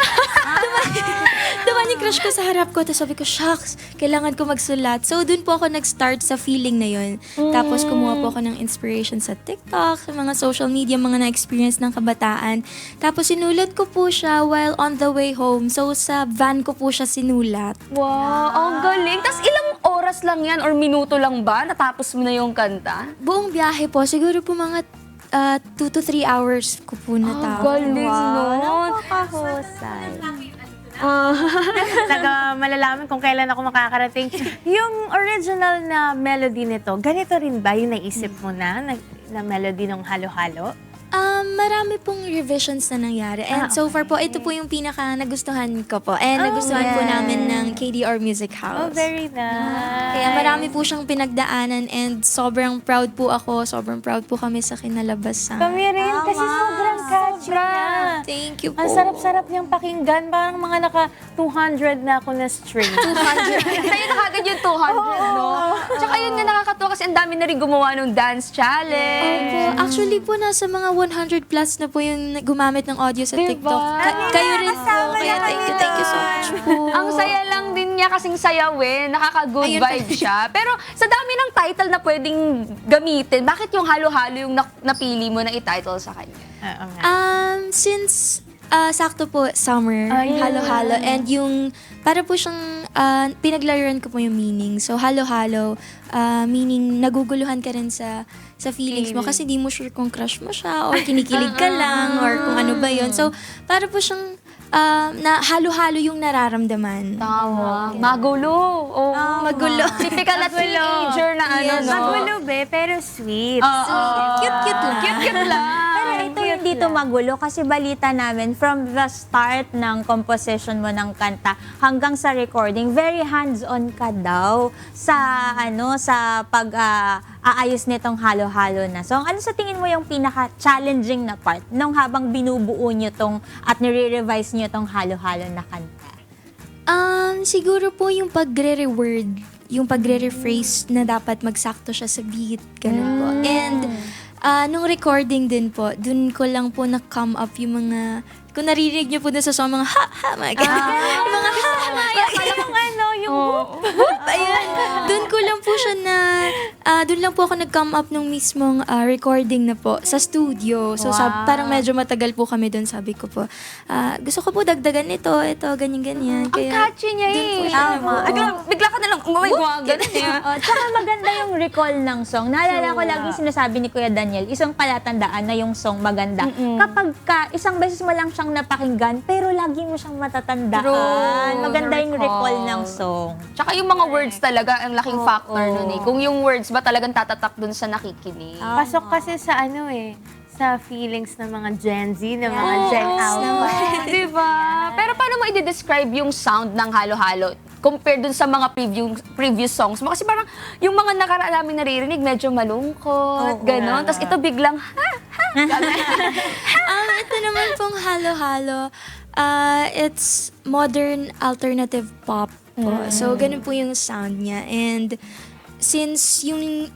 Dumaan yung crush ko sa harap ko. Tapos sabi ko, shucks, kailangan ko magsulat. So, dun po ako nag-start sa feeling na yun. Tapos, kumuha po ako ng inspiration sa TikTok, sa mga social media, mga na-experience ng kabataan. Tapos, sinulat ko po siya while on the way home. So, sa van ko po siya sinulat. Wow, ang galing. Tapos ilang oras lang yan or minuto lang ba? Natapos mo na yung kanta? Buong biyahe po, siguro po mga 2 to 3 hours ko po natapos. Galing, no? Nakakahusay. Taga malalaman kung kailan ako makakarating. Yung original na melody nito, ganito rin ba yung naisip mo na melody ng Halo-Halo? Marami pong revisions na nangyari. And so far po, ito po yung pinaka nagustuhan ko po. And nagustuhan po namin ng KDR Music Oh, House. very nice. Kaya marami po siyang pinagdaanan and sobrang proud po ako. Sobrang proud po kami sa kinalabasan. Kami rin, kasi sobrang catchy. Sobra. Thank you po. Ang sarap-sarap niyang pakinggan. Parang mga naka 200 na ako na string. 200. Sa'yo na kagad yung 200, no? Tsaka yun nga nakakatuwa kasi ang dami na rin gumawa ng dance challenge. Opo. Actually po, nasa mga 100 plus na po yung gumamit ng audio sa Diba? TikTok. Kayo rin po. kasama Kaya na thank you so much po. Ang saya lang din niya kasing sayawin, nakaka-good Ayun vibe siya. Pero sa dami ng title na pwedeng gamitin, bakit yung halo-halo yung napili mo na i-title sa kanya? Oo nga. Since sakto po, summer, Ayun. halo-halo, and yung, para po siyang, pinaglaruan ko po yung meaning. So, halo-halo, meaning, naguguluhan ka rin sa feelings mo kasi di mo sure kung crush mo siya or kinikilig ka lang or kung ano ba yon. So, para po siyang, na halo-halo yung nararamdaman. Tama. Magulo. Oh, Magulo. Typical na teenager na ano, Yes. no? Magulo, be, pero sweet. Cute-cute lang. Cute lang. Pero ito yung dito magulo kasi balita namin from the start ng composition mo ng kanta hanggang sa recording, very hands-on ka daw sa sa pag-aayos nitong halo-halo na song. Ano sa tingin mo yung pinaka-challenging na part nung habang binubuo nyo tong at nire-revise nyo tong halo-halo na kanta? Siguro po yung pagre-reword, yung pagre-rephrase na dapat magsakto siya sa beat, ganun po. And nung recording din po, dun ko lang po na-come up yung mga, kung naririnig niyo po dun sa song, mga ha, mga ganun. Yung mga ha, yung whoop, ayun. Dun ko lang po siya dun lang po ako nag-come up nung mismong recording na po sa studio. So, parang medyo matagal po kami dun, sabi ko po, gusto ko po dagdagan ito, ganyan-ganyan. Ang catchy niya eh. Bigla ka na lang, ganun eh. Tsaka maganda yung recall ng song. Naalala ko lagi sinasabi ni Kuya Daniel, isang palatandaan na yung song maganda. Kapag isang beses mo lang siyang napakinggan, pero lagi mo siyang matatandaan. True. Maganda yung The recall. recall ng song. Tsaka yung mga words talaga, ang laking factor nun eh. Kung yung words ba talagang tatatak dun sa nakikinig. Pasok kasi sa sa feelings ng mga Gen Z, ng mga Gen Alpha. Diba? Pero paano mo i-describe yung sound ng halo-halo compared dun sa mga previous songs mo? Kasi parang yung mga nakaraan namin naririnig, medyo malungkot, gano'n. Tapos ito biglang, Ito naman pong halo-halo, it's modern alternative pop po. So, ganun po yung sound niya. And since yung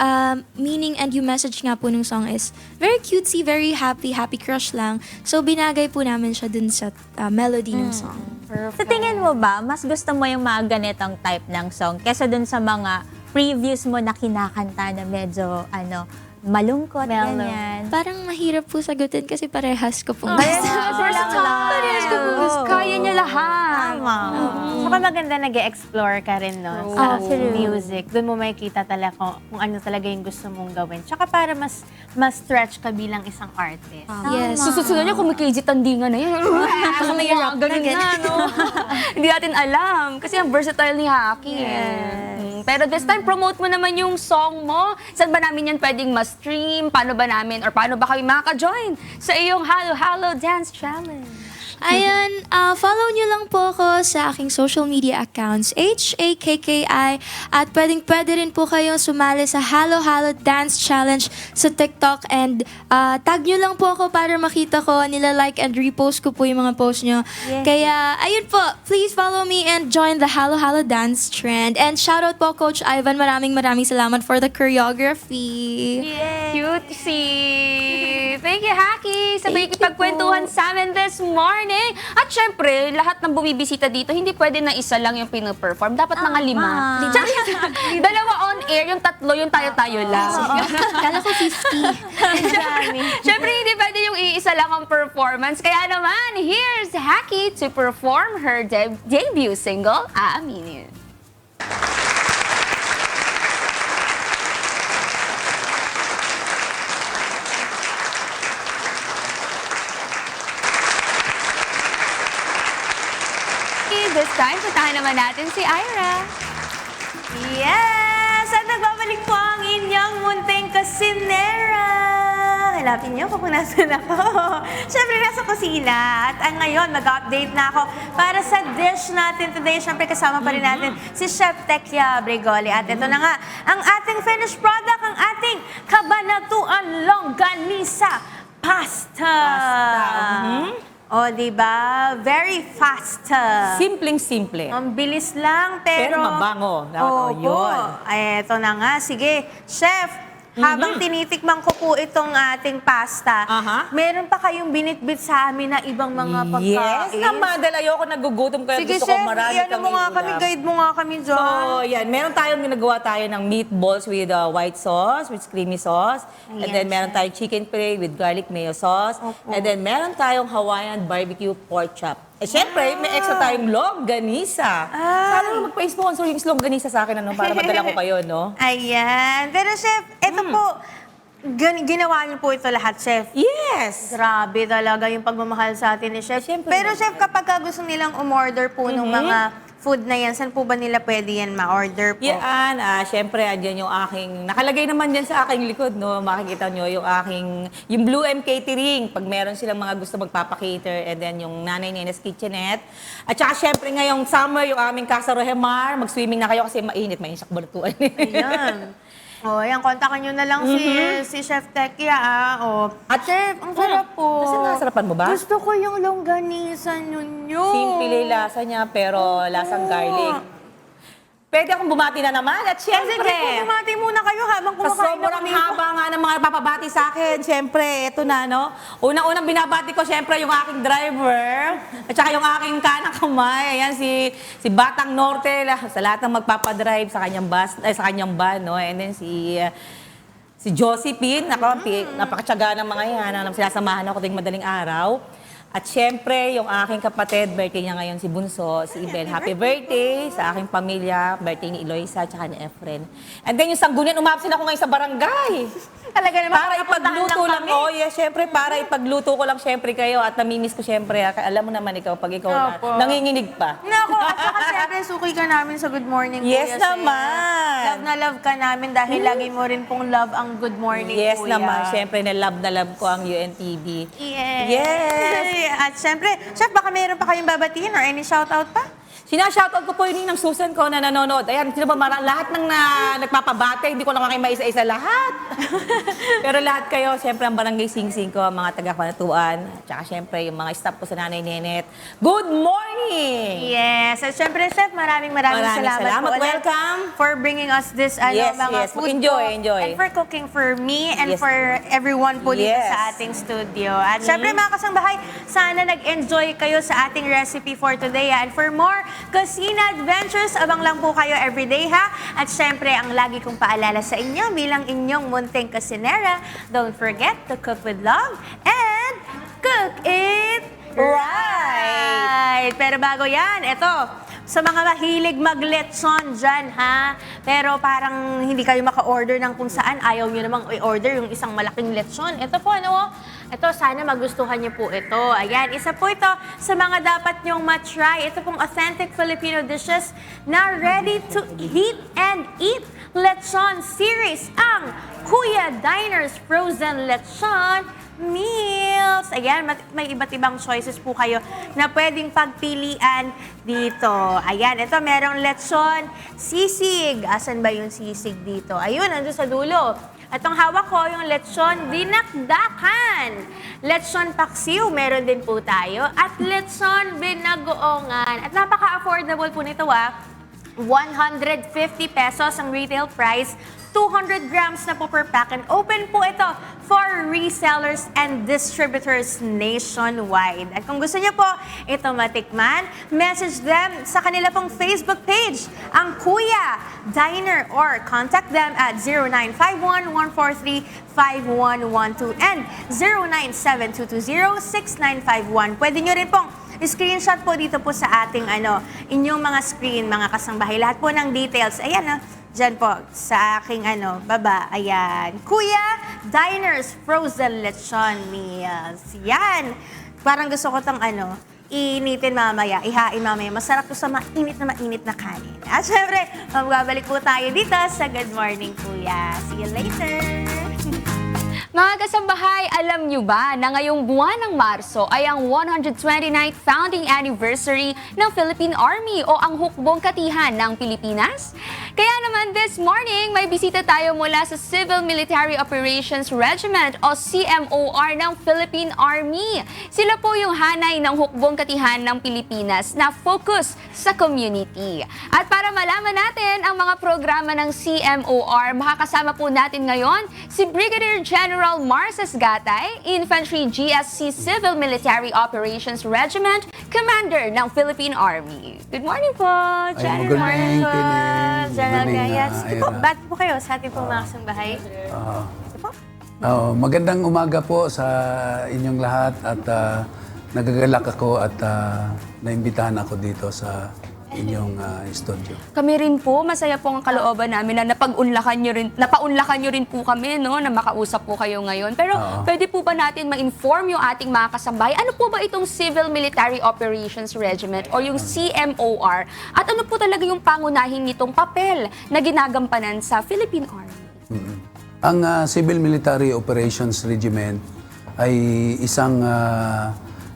meaning and yung message nga po ng song is very cutesy, very happy crush lang. So, binagay po namin siya dun sa melody ng song. Sa tingin mo ba, mas gusto mo yung mga ganitong type ng song kesa dun sa mga previous mo na kinakanta na medyo, malungkot, Mellow. ganyan? Parang mahirap po sagutin kasi parehas ko pong parehas ko kung gusto. Kaya niya lahat. Tama. Saka maganda nag-explore ka rin, no? Sa music. Doon mo makikita talaga kung ano talaga yung gusto mong gawin. Tsaka para mas stretch ka bilang isang artist. Yes. Susunod niya, kung may KG tandingan na yan. Baka may rap ganun na, no? Hindi natin alam. Kasi ang versatile ni Haki. Pero this time, promote mo naman yung song mo. Saan ba namin yan pwedeng ma-stream? Paano ba namin? Or paano ba kami makaka-join sa iyong Halo Halo Dance Challenge? Ayan, follow nyo lang po ako sa aking social media accounts, HAKKI, at pwede rin po kayong sumali sa Halo Halo Dance Challenge sa TikTok, and tag nyo lang po ako para makita ko, nila-like and repost ko po yung mga post nyo. Kaya, ayun po, please follow me and join the Halo Halo Dance trend. And shoutout po, Coach Ivan, maraming salamat for the choreography. Cute si Thank you, Haki, sa pagkikipagkwentuhan sa amin this morning. At syempre, lahat ng bumibisita dito, hindi pwede na isa lang yung pinaperform. Dapat mga 5. Dalawa on air, yung 3, yung tayo-tayo lang. Kala ko 50. Syempre, hindi pwede yung iisa lang ang performance. Kaya naman, here's Haki to perform her debut single, Aaminin. This time, puntahan naman natin si Ira. Yes! At nagbabalik po ang inyong munting kasinera. Hanapin niyo kung nasan ako. Siyempre, nasa kusina. At ngayon, mag-update na ako para sa dish natin today. Siyempre, kasama pa rin natin si Chef Tekla Brigoli. At ito na nga, ang ating finished product, ang ating kabanatuan longganisa. Pasta. Mhm. O, diba? Very fast. Simpleng-simple. Ang bilis lang, pero... Pero mabango. Dapat, yun. Eto na nga. Sige, Chef, habang tinitikman ko po itong ating pasta, Aha. meron pa kayong binitbit sa amin na ibang mga pagkain? Yes naman, dahil ayoko nagugutom kaya Sige, gusto Chef, ko marami iyan mo nga kami, guide mo nga kami dyan. So, yan. Meron tayong ginagawa tayo ng meatballs with white sauce, with creamy sauce. And Ayan, then meron tayong chicken puree with garlic mayo sauce. Opo. And then meron tayong Hawaiian barbecue pork chop. Eh, syempre, may extra tayong longganisa. Sana mo magpa-sponsor yung longganisa sa akin, ano, para madala ko kayo, no? Ayan. Pero, Chef, ito po, ginawa niyo po ito lahat, Chef. Yes! Grabe talaga yung pagmamahal sa atin ni Chef. Siyempre Pero, naman. Chef, kapag gusto nilang umorder po ng mga food na yan, saan po ba nila pwede yan ma-order po? Yan, syempre, andyan yung aking, nakalagay naman dyan sa aking likod, no? Makikita nyo yung aking, yung Blue M Catering, pag meron silang mga gusto magpapakater, and then yung Nanay Nene's Kitchenette. At saka syempre ngayong summer, yung aming Casa Rohemar, mag-swimming na kayo kasi mainit sa kabaratuan. Ayan. O, ayan, kontakin nyo na lang si Chef Tekia, O. At Chef, ang sarap po. Kasi nasarapan mo ba? Gusto ko yung longganisa ninyo. Simple lasa niya, pero lasang garlic. Pwede akong bumati na naman, at Sige syempre, po, bumati muna kayo habang sa kumakain na sobrang kami. haba nga ng mga papabati sa akin, syempre, eto na, no? Unang-unang binabati ko, syempre, yung aking driver, at saka yung aking kanang kamay, ayan, si Batang Norte, sa lahat ng magpapadrive sa kanyang bus, sa kanyang van, no? And then si Josephine, napakatsaga ng mga yan, na sinasamahan ako ting madaling araw. At syempre, yung aking kapatid, birthday niya ngayon si Bunso, si Ibel. Happy birthday sa aking pamilya, birthday ni Eloisa, tsaka ni Efren. And then yung Sanggunian, umabsent ako ngayon sa barangay. Talaga naman, Para ipagluto lang, kami. oh yes, syempre, para ipagluto ko lang syempre kayo at namimiss ko syempre. Alam mo naman ikaw, pag ikaw Opo. nanginginig pa. Nako, at saka siyempre, suki ka namin sa Good Morning Yes Kuya, naman. Chef. Love na love ka namin dahil lagi mo rin pong love ang Good Morning Yes Kuya. naman, syempre, na love ko ang UNTV. Yes. Yes. At syempre, Chef, baka meron pa kayong babatiin or any shoutout pa? Sinashoutout ko po yun ng Susan ko na nanonood. Ayan, sino ba lahat ng nagpapabate, hindi ko lang kayo maisa-isa lahat. Pero lahat kayo, siyempre ang Barangay Singsing ko, ang mga taga-Kabanatuan, at saka siyempre yung mga staff ko sa Nanay Nenet. Good morning! Yes. At syempre, Chef, maraming salamat po ulit Welcome. for bringing us this Yes, mga yes. food Enjoy, po. enjoy. And for cooking for me and Yes. for everyone po dito Yes. sa ating studio. At syempre, mga kasangbahay, sana nag-enjoy kayo sa ating recipe for today. And for more Kusina Adventures, abang lang po kayo everyday, ha? At syempre, ang lagi kong paalala sa inyo bilang inyong munting kusinera, don't forget to cook with love and cook it right! Pero bago yan, eto, sa mga mahilig mag-lechon dyan, ha? Pero parang hindi kayo maka-order ng kung saan, ayaw nyo namang i-order yung isang malaking lechon. Ito po, ano? Ito, sana magustuhan niyo po ito. Ayan, isa po ito sa mga dapat nyong matry. Ito pong authentic Filipino dishes na ready to heat and eat. Lechon series, ang Kuya Diners Frozen Lechon Meals. Ayan, may iba't ibang choices po kayo na pwedeng pagpilian dito. Ayan, ito merong lechon sisig. Asan ba yung sisig dito? Ayun, nandun sa dulo. At ang hawak ko, yung lechon dinakdakan. Lechon paksiw, meron din po tayo. At lechon binagoongan. At napaka-affordable po nito, 150 pesos ang retail price. 200 grams na po per pack, and open po ito for resellers and distributors nationwide. At kung gusto niyo po ito matikman, message them sa kanila pong Facebook page, ang Kuya Diner, or contact them at 0951-143-5112 and 097220-6951. Pwede nyo rin pong screenshot po dito po sa ating inyong mga screen, mga kasangbahay. Lahat po ng details, ayan dyan po, sa aking baba. Ayan. Kuya Diners Frozen Lechon Meals. Yan. Parang gusto ko itong initin mamaya, ihain mamaya. Masarap to sa mainit na kanin. At syempre, magbabalik po tayo dito sa Good Morning Kuya. See you later. Mga kasambahay, alam nyo ba na ngayong buwan ng Marso ay ang 129th founding anniversary ng Philippine Army o ang hukbong katihan ng Pilipinas? Kaya naman this morning, may bisita tayo mula sa Civil Military Operations Regiment o CMOR ng Philippine Army. Sila po yung hanay ng hukbong katihan ng Pilipinas na focus sa community. At para malaman natin ang mga programa ng CMOR, makakasama po natin ngayon si Brigadier General Marces Gatay, Infantry GSC Civil Military Operations Regiment, Commander ng Philippine Army. Good morning po, General good morning, Marcos. Tine. General Good morning, Gayas. Ira. Ba't po kayo sa ating pong mga kasambahay? Magandang umaga po sa inyong lahat at nagagalak ako at naimbitahan ako dito sa inyong studio. Kami rin po, masaya po ang kalooban namin na napaunlakan nyo rin po kami, no, na makausap po kayo ngayon. Pero pwede po ba natin ma-inform yung ating mga kasambahay? Ano po ba itong Civil Military Operations Regiment o yung CMOR? At ano po talaga yung pangunahin nitong papel na ginagampanan sa Philippine Army? Ang Civil Military Operations Regiment ay isang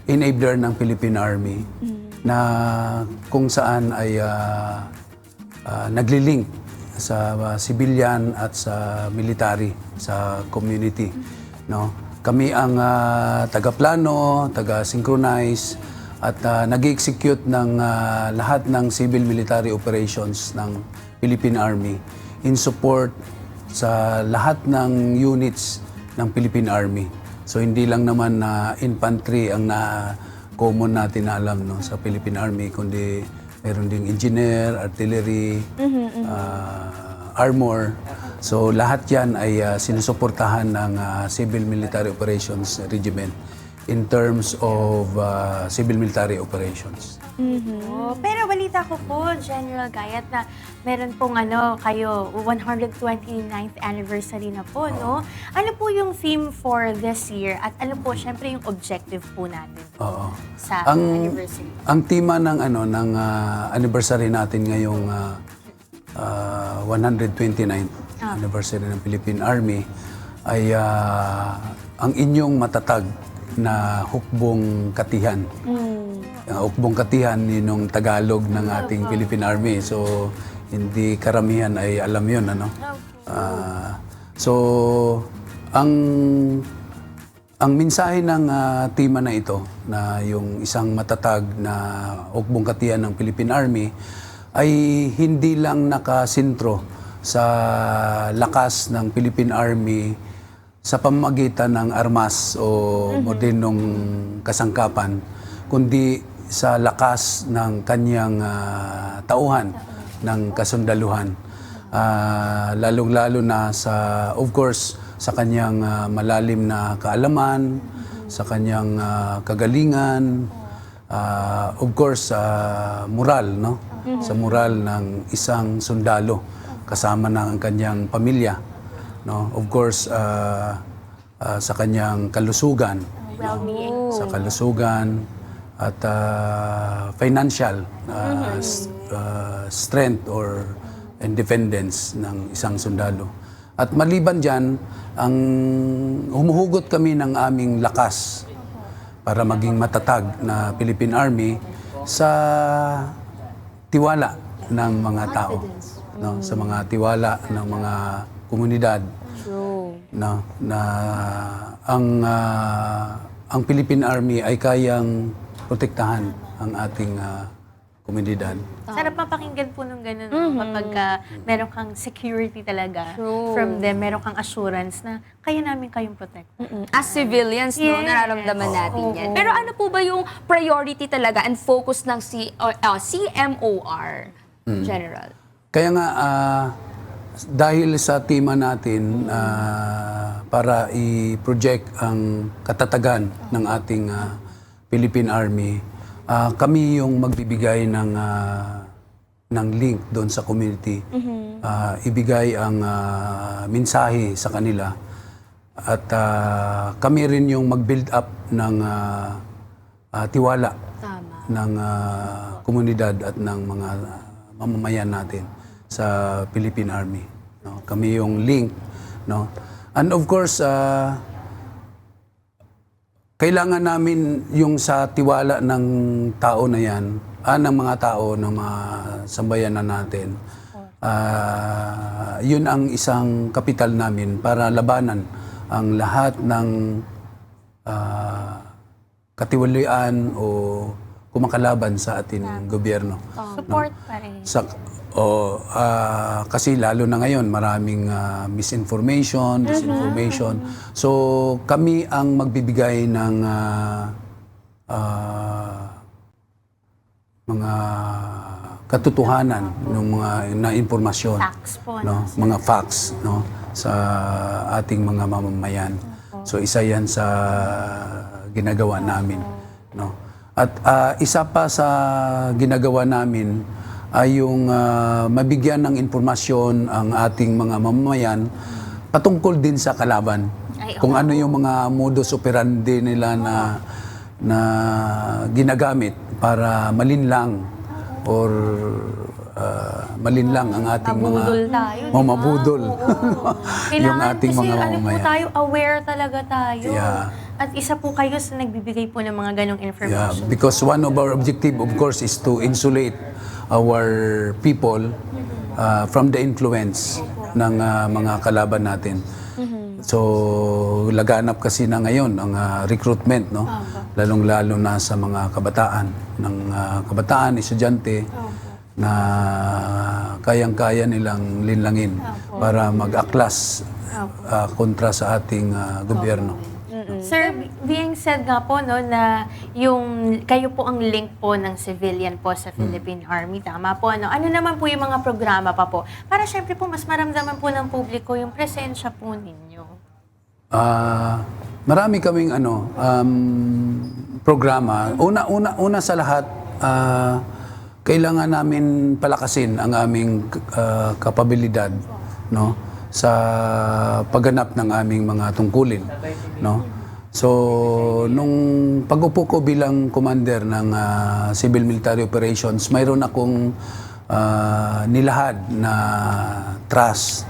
enabler ng Philippine Army na kung saan ay naglilink sa civilian at sa military, sa community. No? Kami ang taga-plano, taga-synchronize at nag-execute ng lahat ng civil military operations ng Philippine Army in support sa lahat ng units ng Philippine Army. So hindi lang naman na infantry ang common natin na alam, no, sa Philippine Army, kundi meron ding engineer, artillery, armor. So lahat yan ay sinusuportahan ng Civil Military Operations Regiment in terms of civil military operations. Oh, pero balita ko po, General Gayat, na meron pong kayo, 129th anniversary na po, no? Ano po yung theme for this year? At ano po, syempre, yung objective po natin Oo. sa Ang anniversary? ang tema ng anniversary natin ngayong 129th anniversary ng Philippine Army ay ang inyong matatag na hukbong katihan. Hukbong katihan yun Tagalog ng ating Philippine Army. So hindi karamihan ay alam yun, ano? So ang mensahe ng tema na ito, na yung isang matatag na hukbong katihan ng Philippine Army, ay hindi lang nakasentro sa lakas ng Philippine Army sa pamamagitan ng armas o modernong kasangkapan, kundi sa lakas ng kanyang tauhan, ng kasundaluhan. Lalong-lalo na sa, of course, sa kanyang malalim na kaalaman, sa kanyang kagalingan, of course, moral, no? Sa moral ng isang sundalo, kasama ng kanyang pamilya, no? Of course, sa kanyang kalusugan, Well-being. sa kalusugan at financial strength or independence ng isang sundalo. At maliban dyan, humuhugot kami ng aming lakas para maging matatag na Philippine Army sa tiwala ng mga tao, no? Sa mga tiwala ng mga komunidad, no? Na ang Philippine Army ay kayang protektahan ang ating komunidad. Sarap mapakinggan po ng gano'n, no? Kapag meron kang security talaga from them, meron kang assurance na kaya namin kayong protect. As civilians, no, Yes. nararamdaman natin yan. Pero ano po ba yung priority talaga and focus ng CMOR, General? Kaya nga, dahil sa tema natin, para i-project ang katatagan ng ating Philippine Army, kami yung magbibigay ng link doon sa community. Ibigay ang mensahe sa kanila. At kami rin yung mag-build up ng tiwala ng komunidad at ng mga mamamayan natin sa Philippine Army. No? Kami yung link, no? And of course, kailangan namin yung sa tiwala ng tao na yan, ng mga tao, ng mga sambayanan natin. Yun ang isang kapital namin para labanan ang lahat ng katiwalian o kumakalaban sa ating gobyerno. Support pa rin. Kasi lalo na ngayon, maraming misinformation, disinformation. So, kami ang magbibigay ng mga katotohanan ng mga na impormasyon. Facts po, no? Mga facts, no? Sa ating mga mamamayan. So, isa yan sa ginagawa namin, no? At isa pa sa ginagawa namin ay yung mabigyan ng impormasyon ang ating mga mamamayan patungkol din sa kalaban. Kung ano yung mga modus operandi nila na ginagamit para malinlang or malinlang ang ating Mabudol tayo, di ba? mabudol yung ating kasi mga ano po mamamayan. tayo, aware talaga tayo. Yeah. At isa po kayo sa nagbibigay po ng mga ganong Yeah, information. because one of our objective, of course, is to insulate our people from the influence ng mga kalaban natin. So, laganap kasi na ngayon ang recruitment, no? Lalong-lalo na sa mga kabataan, estudyante, na kayang-kaya nilang linlangin para mag-aklas kontra sa ating gobyerno. Sir, being said nga po no, na yung kayo po ang link po ng civilian po sa Philippine Army, tama po, ano? Ano naman po yung mga programa pa po? Para syempre po mas maramdaman po ng publiko yung presensya po ninyo. Marami kaming programa. Una sa lahat, kailangan namin palakasin ang aming kapabilidad, no, sa pagganap ng aming mga tungkulin, no. So, nung pag-upo ko bilang commander ng Civil Military Operations, mayroon akong nilahad na trust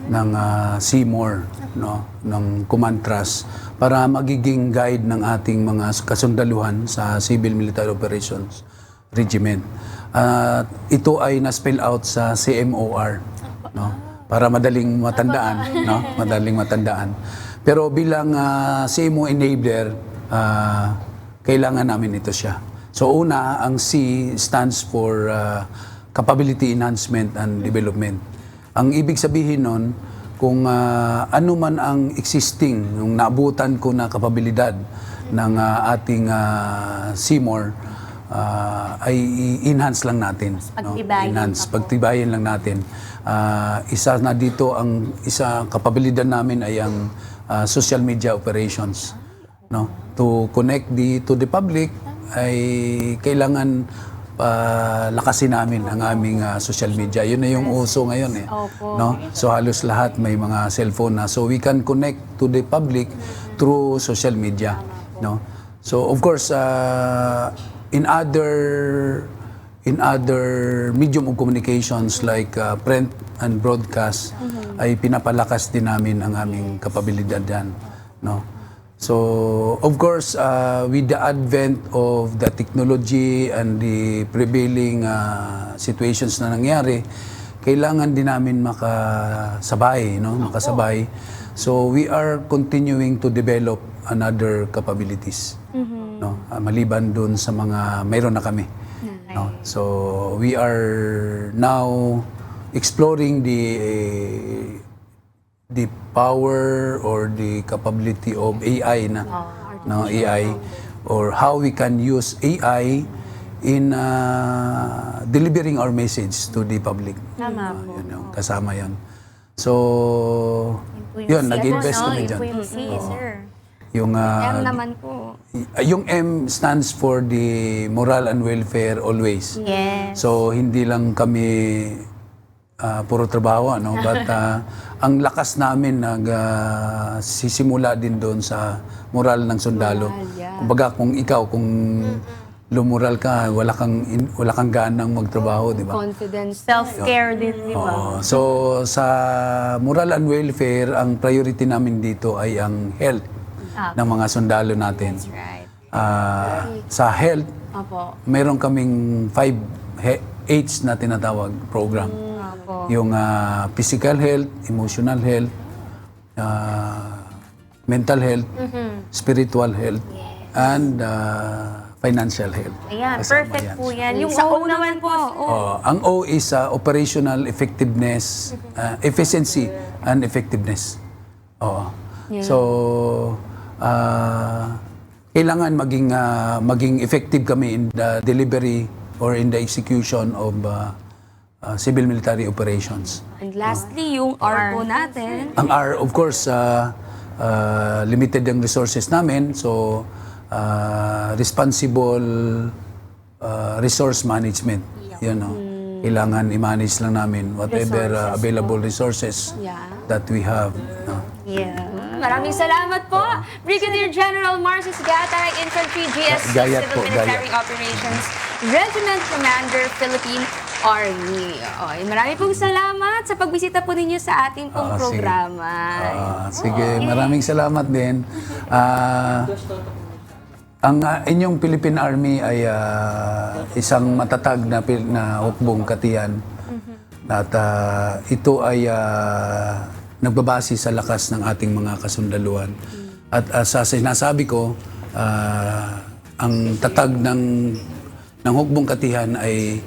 ng CMOR, no, ng Command Trust, para magiging guide ng ating mga kasundaluhan sa Civil Military Operations Regiment. Ito ay na-spell out sa CMOR, no, para madaling matandaan, no, madaling matandaan. Pero bilang CMO enabler, kailangan namin ito siya. So una, ang C stands for Capability Enhancement and Development. Ang ibig sabihin nun, kung ano man ang existing, yung naabutan ko na kapabilidad ng ating CMOR, ay i-enhance lang natin. Pagtibayin Pagtibayin lang natin. Isa na dito, ang isa kapabilidad namin ay ang social media operations, no, to connect to the public. Ay kailangan lakasin namin ang aming social media. Yun na yung uso ngayon, no? So halos lahat may mga cellphone na, so we can connect to the public through social media, no. So of course, in other medium of communications like print and broadcast, ay pinapalakas din namin ang aming kapabilidad yan, no. So of course, with the advent of the technology and the prevailing situations na nangyari, kailangan din namin makasabay, no, makasabay. So we are continuing to develop another capabilities, no, maliban dun sa mga mayroon na kami. No? So we are now exploring the power or the capability of AI AI, or how we can use AI in delivering our message to the public. Tama po. Yun yung kasama yun. So yun, nag-invest kami dyan. Yun po yung C, sir. Yung M naman po. yung M stands for the moral and welfare always. Yes. So hindi lang kami puro trabaho, no, but ang lakas namin sisimula din doon sa moral ng sundalo. Kumbaga kung lumural ka, wala kang ganang magtrabaho, di ba? Confidence. Self-care din, di ba? Oo. So sa moral and welfare, ang priority namin dito ay ang health ng mga sundalo natin. Right. Sa health, Opo. meron kaming 5 H's na tinatawag program. Yung physical health, emotional health, mental health, spiritual health, and financial health. Ayan, Kasama perfect yan. po yan. Yung Sa O O naman po, Ang O is operational effectiveness, efficiency and effectiveness. Oo. So, kailangan maging effective kami in the delivery or in the execution of civil military operations. And lastly, yung R po natin. Ang R, of course, limited ang resources namin. So, responsible resource management. Yun, no? Kailangan i-manage lang namin whatever available resources that we have. No? yeah. Maraming salamat po, Brigadier General Marcis Gatay, Infantry GS Gayat Civil po, Military gayat. Operations Regiment Commander, Philippine Army. Okay, marami pong salamat sa pagbisita po ninyo sa ating pong Sige. programa. Sige, maraming salamat din. Ang inyong Philippine Army ay isang matatag na hukbong katiyan. At ito ay nagbabase sa lakas ng ating mga kasundaluhan. At sa sinasabi ko, ang tatag ng hukbong katihan ay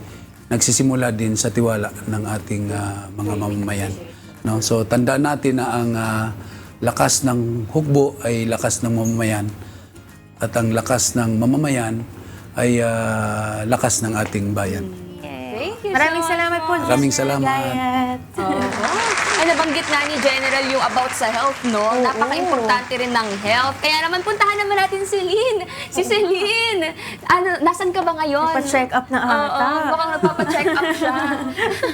nagsisimula din sa tiwala ng ating mga mamamayan. No? So tandaan natin na ang lakas ng hukbo ay lakas ng mamamayan. At ang lakas ng mamamayan ay lakas ng ating bayan. Thank you Maraming so much salamat po. Maraming General salamat. Gayat. Ay, nabanggit nga ni General yung about sa health, no? Napaka-importante rin ng health. Kaya naman, puntahan naman natin si Lynn. Si Celine. Nasan ka ba ngayon? Pa-check up na ata. Oo, mukhang nagpapa-check up siya.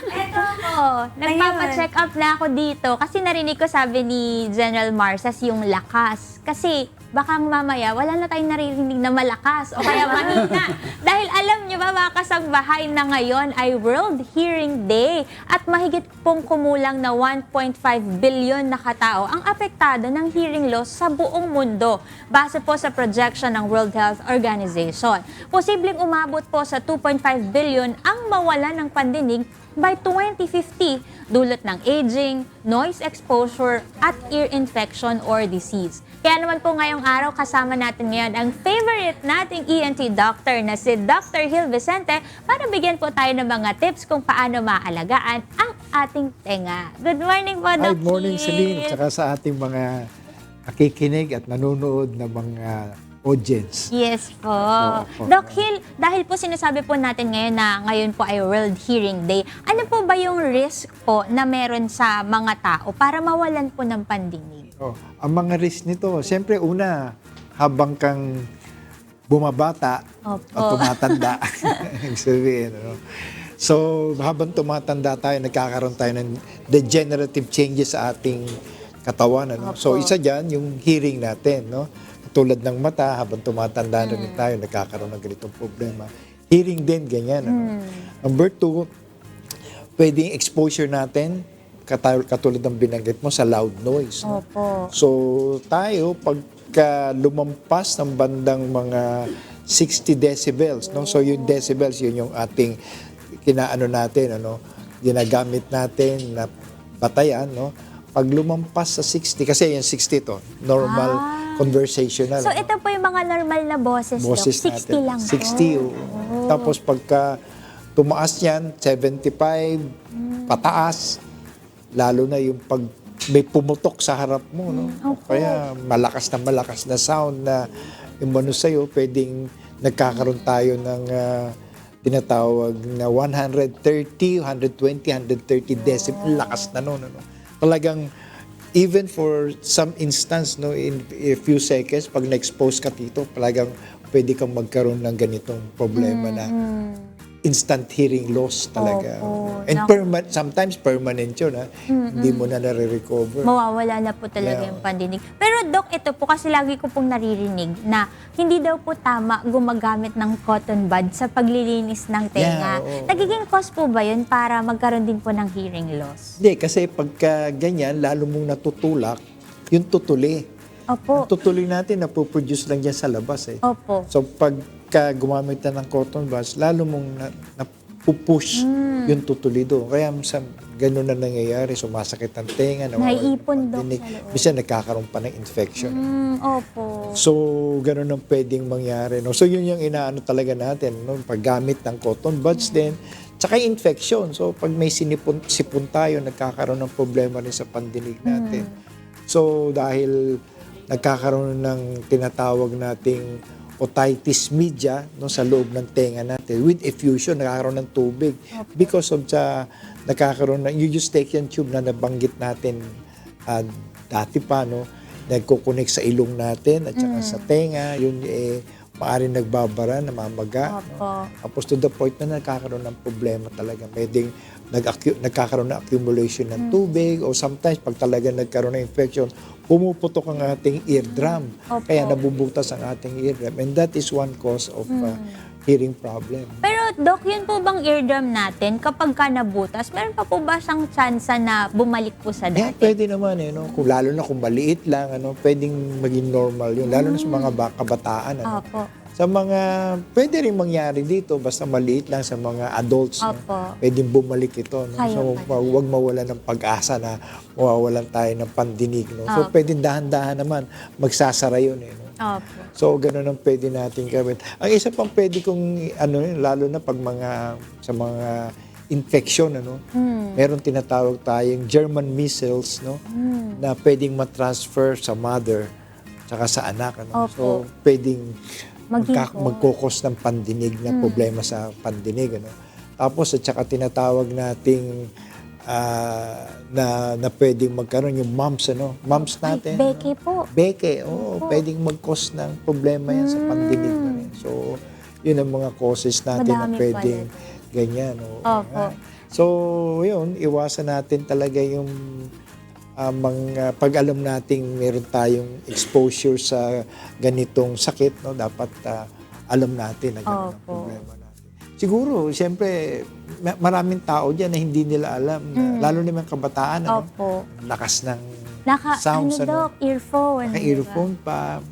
Eto ako, nagpapa-check up na ako dito kasi narinig ko sabi ni General Marces yung lakas. Kasi baka mamaya wala na tayong naririnig na malakas o kaya mahina. Dahil alam nyo ba mga kasangbahay na ngayon ay World Hearing Day at mahigit pong kumulang na 1.5 billion na katao ang apektado ng hearing loss sa buong mundo base po sa projection ng World Health Organization. Posibleng umabot po sa 2.5 billion ang mawala ng pandinig by 2050 dulot ng aging, noise exposure at ear infection or disease. Kaya naman po ngayong araw kasama natin ngayon ang favorite nating ENT doctor na si Dr. Gil Vicente para bigyan po tayo ng mga tips kung paano maalagaan ang ating tenga. Good morning po, Dr. Good morning, Gil. Celine, at saka sa ating mga nakikinig at nanonood na mga audience. Yes po. Opo. Doc Hill, dahil po sinasabi po natin ngayon na ngayon po ay World Hearing Day, ano po ba yung risk po na meron sa mga tao para mawalan po ng pandinig? Ang mga risk nito, siyempre una, habang kang bumabata Opo. at tumatanda, ibig sabihin, ano? So, habang tumatanda tayo, nagkakaroon tayo ng degenerative changes sa ating katawan. Ano? So, isa dyan, yung hearing natin. No? Tulad ng mata, habang tumatanda na rin tayo, nagkakaroon ng ganitong problema. Hearing din, ganyan. Ano? Number 2, pwedeng exposure natin, katulad ng binanggit mo, sa loud noise. No? Opo. So, tayo, pagka lumampas ng bandang mga 60 decibels, no? So, yung decibels, yun yung ating kinaano natin, ano, ginagamit natin na batayan, no? Pag lumampas sa 60, kasi yung 60 to, normal conversational. So, ano? ito po yung mga normal na boses, Doc. Boses 60 natin. lang po. 60, oo. Tapos pagka tumaas yan, 75, pataas, lalo na yung pag may pumutok sa harap mo, no? Kaya malakas na sound na yung ano sa'yo, pwedeng nagkakaroon tayo ng tinatawag na 130, 120, 130 decibel, lakas na nun, ano? Talagang even for some instance, no, in a few seconds, pag na-expose ka dito, talagang pwede kang magkaroon ng ganitong problema na instant hearing loss talaga. Opo. And sometimes permanent yun, ha? Hindi mo na nare-recover. Mawawala na po talaga Yeah. yung pandinig. Pero Doc, ito po kasi lagi ko pong naririnig na hindi daw po tama gumagamit ng cotton bud sa paglilinis ng tenga. Yeah, oo. Nagiging cause po ba yun para magkaroon din po ng hearing loss? Hindi, kasi pagka ganyan, lalo mong natutulak, yung tutuli. Opo. Ang tutuli natin, napoproduce lang yan sa labas, eh. Opo. So, pagka gumamit na ng cotton buds, lalo mong napupush yung tutuli doon. Kaya ganun na nangyayari, sumasakit ang tenga, Naiipon, Doc, dinig. sa loob. Minsan nagkakaroon pa ng infection. Opo. So, ganun ang pwedeng mangyari. No? So, yun yung inaano talaga natin, no? Paggamit ng cotton buds din. Tsaka infection. So, pag may sipon tayo, nagkakaroon ng problema rin sa pandinig natin. So, dahil nagkakaroon ng tinatawag nating otitis media no, sa loob ng tenga natin. With effusion, nagkakaroon ng tubig. Because of nagkakaroon ng eustachian tube na nabanggit natin dati pa, no, nagkukunik sa ilong natin at saka sa tenga, yun maaaring nagbabara, namamaga. No? Tapos to the point na nagkakaroon ng problema talaga. Pwedeng nagkakaroon ng accumulation ng tubig o sometimes pag talaga nagkaroon ng infection, pumuputok ang ating eardrum. Kaya nabubutas ang ating eardrum. And that is one cause of hearing problem. Pero Doc, yun po bang eardrum natin, kapag ka nabutas, meron pa po ba siyang tsansa na bumalik po sa Yeah, dati? pwede naman no? Lalo na kung maliit lang, pwedeng maging normal yun. Lalo na sa mga kabataan. Opo. Sa mga, pwede rin mangyari dito, basta maliit lang sa mga adults. No? Opo. Pwedeng bumalik ito. No? Kaya So, huwag mawalan ng pag-asa na mawawalan tayo ng pandinig. No? So, pwedeng dahan-dahan naman, magsasara yun. No? Opo. So, ganun ang pwede natin gawin. Ang isa pang pwede kong, lalo na pag sa mga infection, meron tinatawag tayong German measles, no? Na pwedeng matransfer sa mother tsaka sa anak. So, pwedeng magkukos ng pandinig na problema sa pandinig. Tapos, at saka tinatawag nating na pwedeng magkaroon yung mumps, mumps natin. Beke po. Beke, pwedeng mag-cause ng problema yan sa pandinig na rin. So, yun ang mga causes natin Madami na pwedeng pala. ganyan. Opo. So, yun, iwasan natin talaga yung pag alam nating meron tayong exposure sa ganitong sakit, no, dapat alam natin na ganun ang problema natin. Siguro, siyempre, maraming tao dyan na hindi nila alam, lalo na mga kabataan, Opo. lakas ng Ano, sounds, Doc? Earphone. Naka-earphone pa.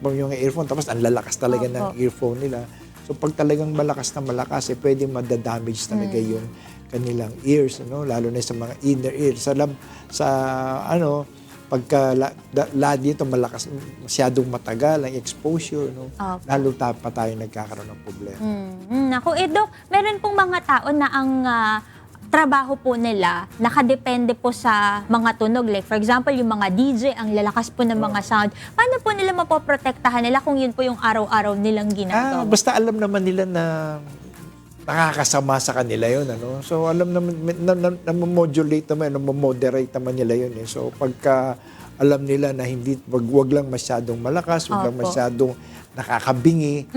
Yung earphone, tapos ang lalakas talaga ng earphone nila. So pag talagang malakas na malakas, pwedeng madadamage talaga yung kanilang ears, lalo na sa mga inner ears. Pagka dito malakas, masyadong matagal ang exposure, lalo pa tayo nagkakaroon ng problema. Ako, Doc, meron pong mga tao na ang trabaho po nila nakadepende po sa mga tunog. Like, for example, yung mga DJ, ang lalakas po ng mga sound. Paano po nila mapoprotektahan nila kung yun po yung araw-araw nilang ginagawa? Basta alam naman nila na nakakasama sa kanila yun. So, alam naman, na-modulate naman, na-moderate naman nila yun. So, pagka alam nila na wag lang masyadong malakas, wag lang masyadong nakakabingi,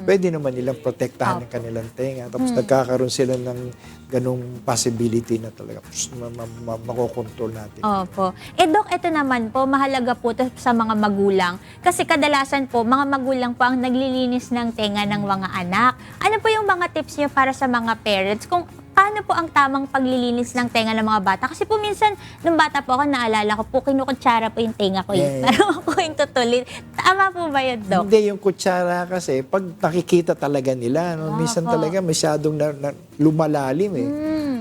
pwede naman nilang protektahan ng kanilang tenga. Tapos nagkakaroon sila ng ganong possibility na talaga makokontrol natin. Opo. Doc, ito naman po, mahalaga po to sa mga magulang. Kasi kadalasan po, mga magulang po ang naglilinis ng tenga ng mga anak. Ano po yung mga tips niyo para sa mga parents kung paano po ang tamang paglilinis ng tenga ng mga bata? Kasi po minsan, nung bata po ako, naalala ko po, kinukutsara po yung tenga ko yun. Para po yung tutulin. Tama po ba yun, Doc? Hindi, yung kutsara kasi, pag nakikita talaga nila, minsan talaga masyadong lumalalim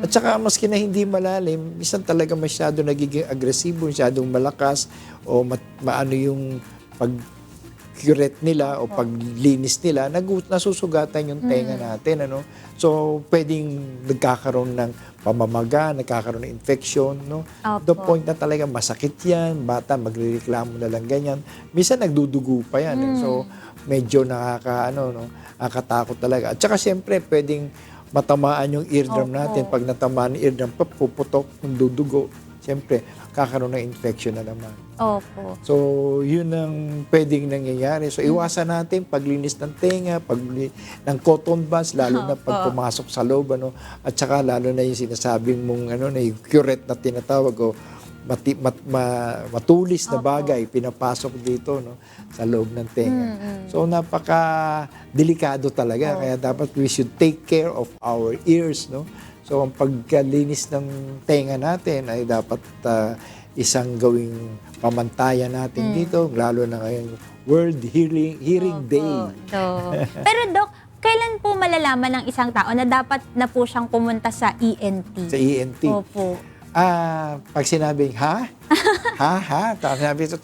At saka, maski na hindi malalim, minsan talaga masyadong nagiging agresibo, masyadong malakas, o maano yung pag-curate nila o paglinis nila, nasusugatan yung tenga natin. So, pwedeng nagkakaroon ng pamamaga, nagkakaroon ng infection. The point na talaga masakit yan, bata magrereklamo na lang ganyan. Minsan nagdudugo pa yan. So, medyo nakakatakot talaga. At saka siyempre, pwedeng matamaan yung eardrum natin. Pag natamaan yung eardrum, puputok, dudugo. Siyempre, kakaroon ng infection na naman. Opo. So, yun ang pwedeng nangyayari. So, iwasan natin paglinis ng tenga, ng cotton buds, lalo na pag pumasok sa loob, ano, at saka lalo na yung sinasabing mong, ano, na yung curette na tinatawag, o matulis na bagay, pinapasok dito, no, sa loob ng tenga. So, napaka-delikado talaga. Kaya dapat we should take care of our ears, no. So, ang pagkalinis ng tenga natin ay dapat isang gawing pamantayan natin dito, lalo na ngayon, World Hearing Day. Pero Doc, kailan po malalaman ng isang tao na dapat na po siyang pumunta sa ENT? Sa ENT. Opo. Pag sinabing, ha? Tapos sabi ito,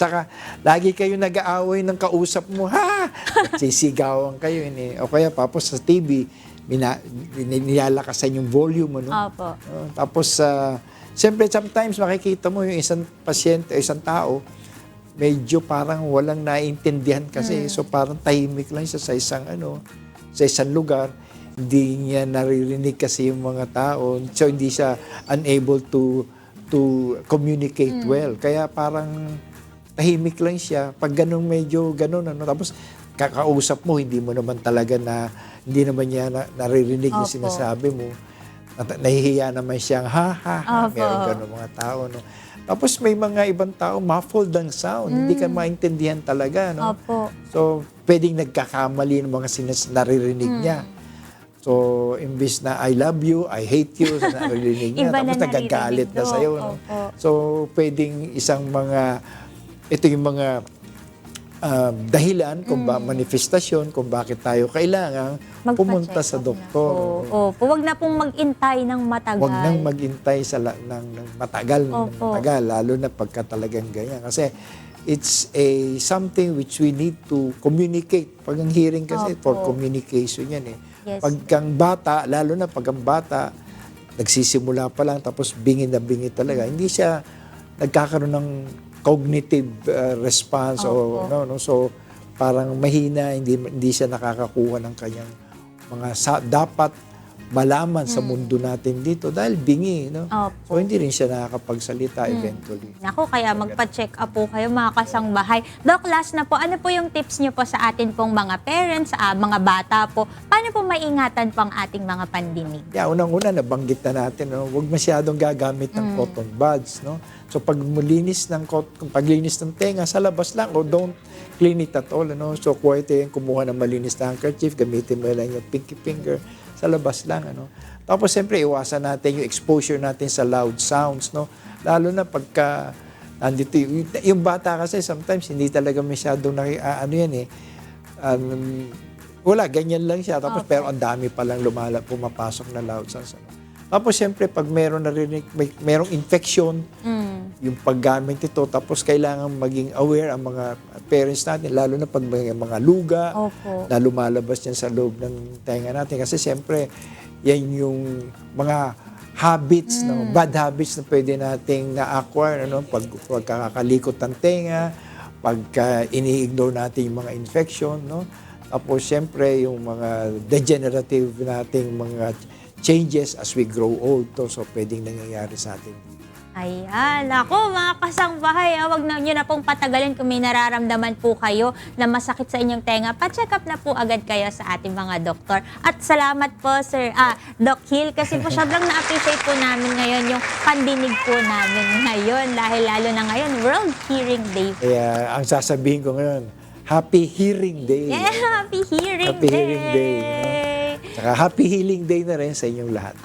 lagi kayo nag-aaway ng kausap mo, ha? Sisigawan kayo. O kaya tapos sa TV, nilalakasan yung volume, ano? Opo. Tapos, siyempre, sometimes makikita mo yung isang pasyente, isang tao, medyo parang walang naiintindihan kasi. So, parang tahimik lang siya sa isang lugar. Hindi niya naririnig kasi yung mga tao. So, hindi siya unable to communicate well. Kaya parang tahimik lang siya. Pag ganun, medyo ganun, ano. Tapos, kakausap mo, hindi mo naman talaga hindi naman niya naririnig yung sinasabi mo. Nahihiya naman siyang meron ganun mga tao, no. Tapos may mga ibang tao muffled ang sound, hindi ka maintindihan talaga, no. Opo. So pwedeng nagkakamali ng mga naririnig niya. So imbis na I love you, I hate you, sa naririnig niya, Iba na tapos nagagalit na naririnig, sa'yo, Dok. no. Opo. So pwedeng ito yung mga dahilan kung manifestasyon kung bakit tayo kailangang pumunta sa doktor. Opo. Huwag na pong mag-intay ng matagal. Huwag nang mag-intay ng matagal, lalo na pagka talagang ganyan. Kasi it's something which we need to communicate. Pag ang hearing kasi, for communication yan eh. Yes. Pagkang bata, lalo na pagkang bata, nagsisimula pa lang, tapos bingi na bingi talaga. Hindi siya nagkakaroon ng cognitive response so parang mahina, hindi siya nakakakuha ng kanyang mga dapat malaman sa mundo natin dito dahil bingi, no? So hindi rin siya nakakapagsalita eventually. Naku, kaya magpa-check up po kayo mga kasangbahay. Doc, last na po, ano po yung tips niyo po sa atin pong mga parents, mga bata po? Paano po maingatan po ang ating mga pandinig? Yeah, unang-una nabanggit na natin, no? Huwag masyadong gagamit ng cotton buds, no? So paglinis ng tenga sa labas lang, o don't clean it at all, no? So pwede kumuha ng malinis na handkerchief, gamitin mo lang yung pinky finger sa labas lang, ano. Tapos siyempre iwasan natin yung exposure natin sa loud sounds, no. Lalo na pagka nandito yung bata kasi sometimes hindi talaga masyadong wala, ganyan lang siya. Tapos pero ang dami pa lang pumapasok na loud sounds, ano. Tapos siyempre pag merong infection, yung paggamit ito, tapos kailangan maging aware ang mga parents natin, lalo na pag may mga luga na lumalabas yan sa loob ng tenga natin. Kasi siyempre, yan yung mga habits, no, bad habits na pwede nating na-acquire, ano, pagkakalikot ng tenga, pagka ini-ignore natin yung mga infection, no. Tapos siyempre, yung mga degenerative nating mga changes as we grow old, so pwedeng nangyayari sa atin. Ayan, ako mga kasangbahay, wag na nyo na pong patagalin kung may nararamdaman po kayo na masakit sa inyong tenga. Pa-check up na po agad kayo sa ating mga doktor. At salamat po, Doc Hill, kasi po sobrang na-appreciate po namin ngayon yung pandinig po namin ngayon. Dahil lalo na ngayon, World Hearing Day. Kaya ang sasabihin ko ngayon, Happy Hearing Day. Yeah, Happy Hearing Happy Day. Hearing Day. Saka Happy Healing Day na rin sa inyong lahat.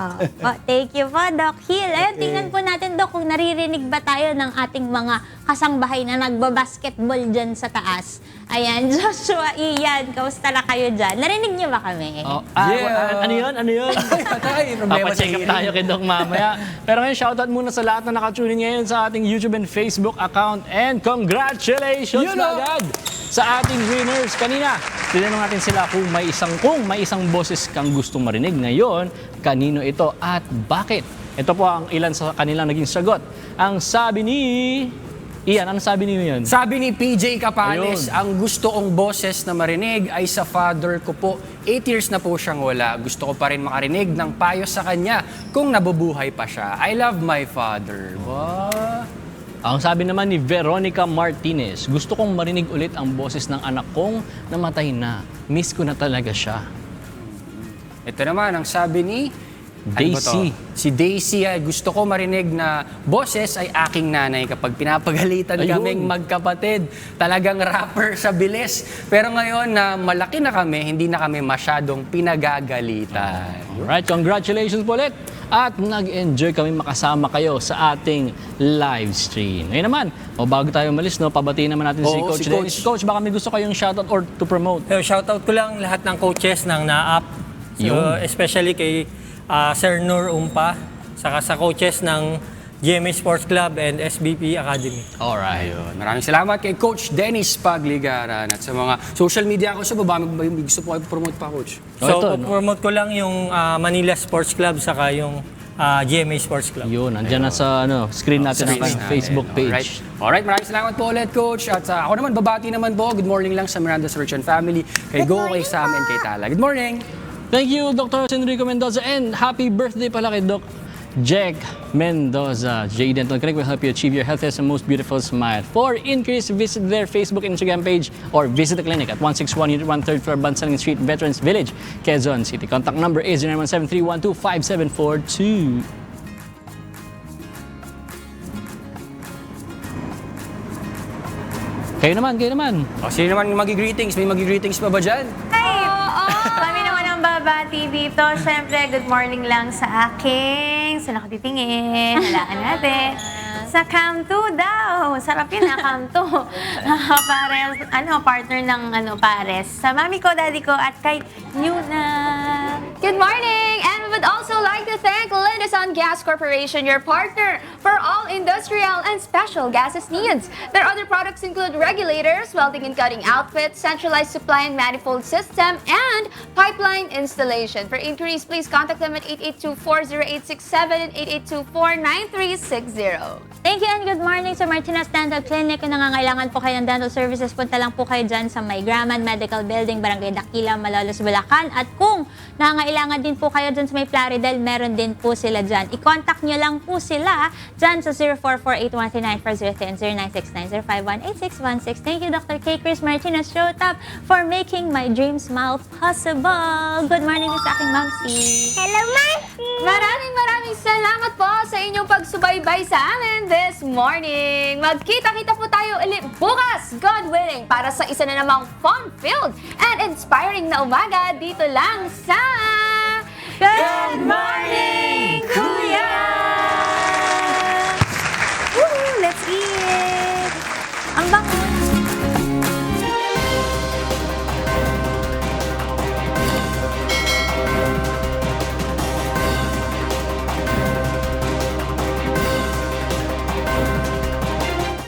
Thank you po, Doc Hill. Ayun, tingnan po natin, Doc, kung naririnig ba tayo ng ating mga kasangbahay na nagbabasketball dyan sa taas. Ayan, Joshua, Ian, kamusta na kayo dyan? Narinig niyo ba kami? Ano yun? Papacheck up tayo kay Doc mamaya. Pero ngayon, shoutout muna sa lahat na nakatunin ngayon sa ating YouTube and Facebook account. And congratulations agad sa ating winners. Kanina, tinanong natin sila kung may isang boses kang gustong marinig. Ngayon, kanino ito at bakit? Ito po ang ilan sa kanilang naging sagot. Ang sabi ni Ian, ano sabi niyo yun? Sabi ni PJ Capales, Ayun. ang gusto kong boses na marinig ay sa father ko po. 8 years na po siyang wala. Gusto ko pa rin makarinig ng payo sa kanya kung nabubuhay pa siya. I love my father. Ang sabi naman ni Veronica Martinez, gusto kong marinig ulit ang boses ng anak kong namatay na. Miss ko na talaga siya. Ito naman, ang sabi ni Daisy. Si Daisy ay gusto ko marinig na boses ay aking nanay kapag pinapagalitan Ayun. kaming magkapatid. Talagang rapper sa bilis. Pero ngayon na malaki na kami, hindi na kami masyadong pinagagalitan. Alright, congratulations po ulit. At nag-enjoy kami makasama kayo sa ating live stream. Ngayon naman, bago tayo umalis, pabatiin naman natin si Oo, Coach si Dennis. Coach. Coach, baka may gusto kayong shoutout or to promote. So, shoutout ko lang lahat ng coaches ng NAAP. So, Yun. especially kay Sir Nur Umpa, saka sa coaches ng GMA Sports Club and SBP Academy. Alright. Ayun. Maraming salamat kay Coach Dennis Pagligaran at sa mga social media ko sa baba. May gusto po kayo promote pa, Coach? So, promote ko lang yung Manila Sports Club saka yung GMA Sports Club. Yun, andyan na sa screen natin ang Screen natin. Facebook Alright. page. Alright, maraming salamat po ulit, Coach. At ako naman, babati naman po. Good morning lang sa Miranda Search and Family. Kay Go, kay Sam, and kay Tala. Good morning! Thank you, Dr. Enrico Mendoza, and happy birthday pala kay Doc Jack Mendoza. J. Dental Clinic will help you achieve your healthiest and most beautiful smile. For inquiries, visit their Facebook and Instagram page or visit the clinic at 161 Unit 1 3rd floor, Bansaling Street, Veterans Village, Quezon City. Contact number is 0917-312-5742. Kayo naman. O, sino naman magi-greetings? May magi-greetings pa ba dyan? Ay, kami naman ang babati dito. Siyempre, good morning lang sa aking. Saan ako titingin? Halaan natin. Sa Cam 2 daw. Sarap yun ha, Cam 2. Pares, partner ng Pares. Sa mami ko, daddy ko, at kay Yuna. Good morning! And we would also like to thank Lindeson Gas Corporation, your partner for all industrial and special gases needs. Their other products include regulators, welding and cutting outfits, centralized supply and manifold system, and pipeline installation. For inquiries, please contact them at 8824-0867 and 8824-9360. Thank you and good morning sa Martinez Dental Clinic. Kung nangangailangan po kayo ng dental services, punta lang po kayo dyan sa May Graman Medical Building, Barangay Dakila, Malolos, Bulacan. At kung nangangailangan din po kayo dyan sa May Plaridel, meron din po sila dyan. I-contact nyo lang po sila dyan sa 0448-139-403 and 0969-051-8616. Thank you, Dr. K. Chris Martinez Showtop, for making my dream smile possible. Good morning din sa aking Mamsi. Hello, Marcy! Maraming salamat po sa inyong pagsubaybay sa amin this morning. Magkita-kita po tayo ulit bukas, God willing, para sa isa na namang fun-filled and inspiring na umaga dito lang sa Good Morning, Kuya! Woo! Let's eat! Ang bango!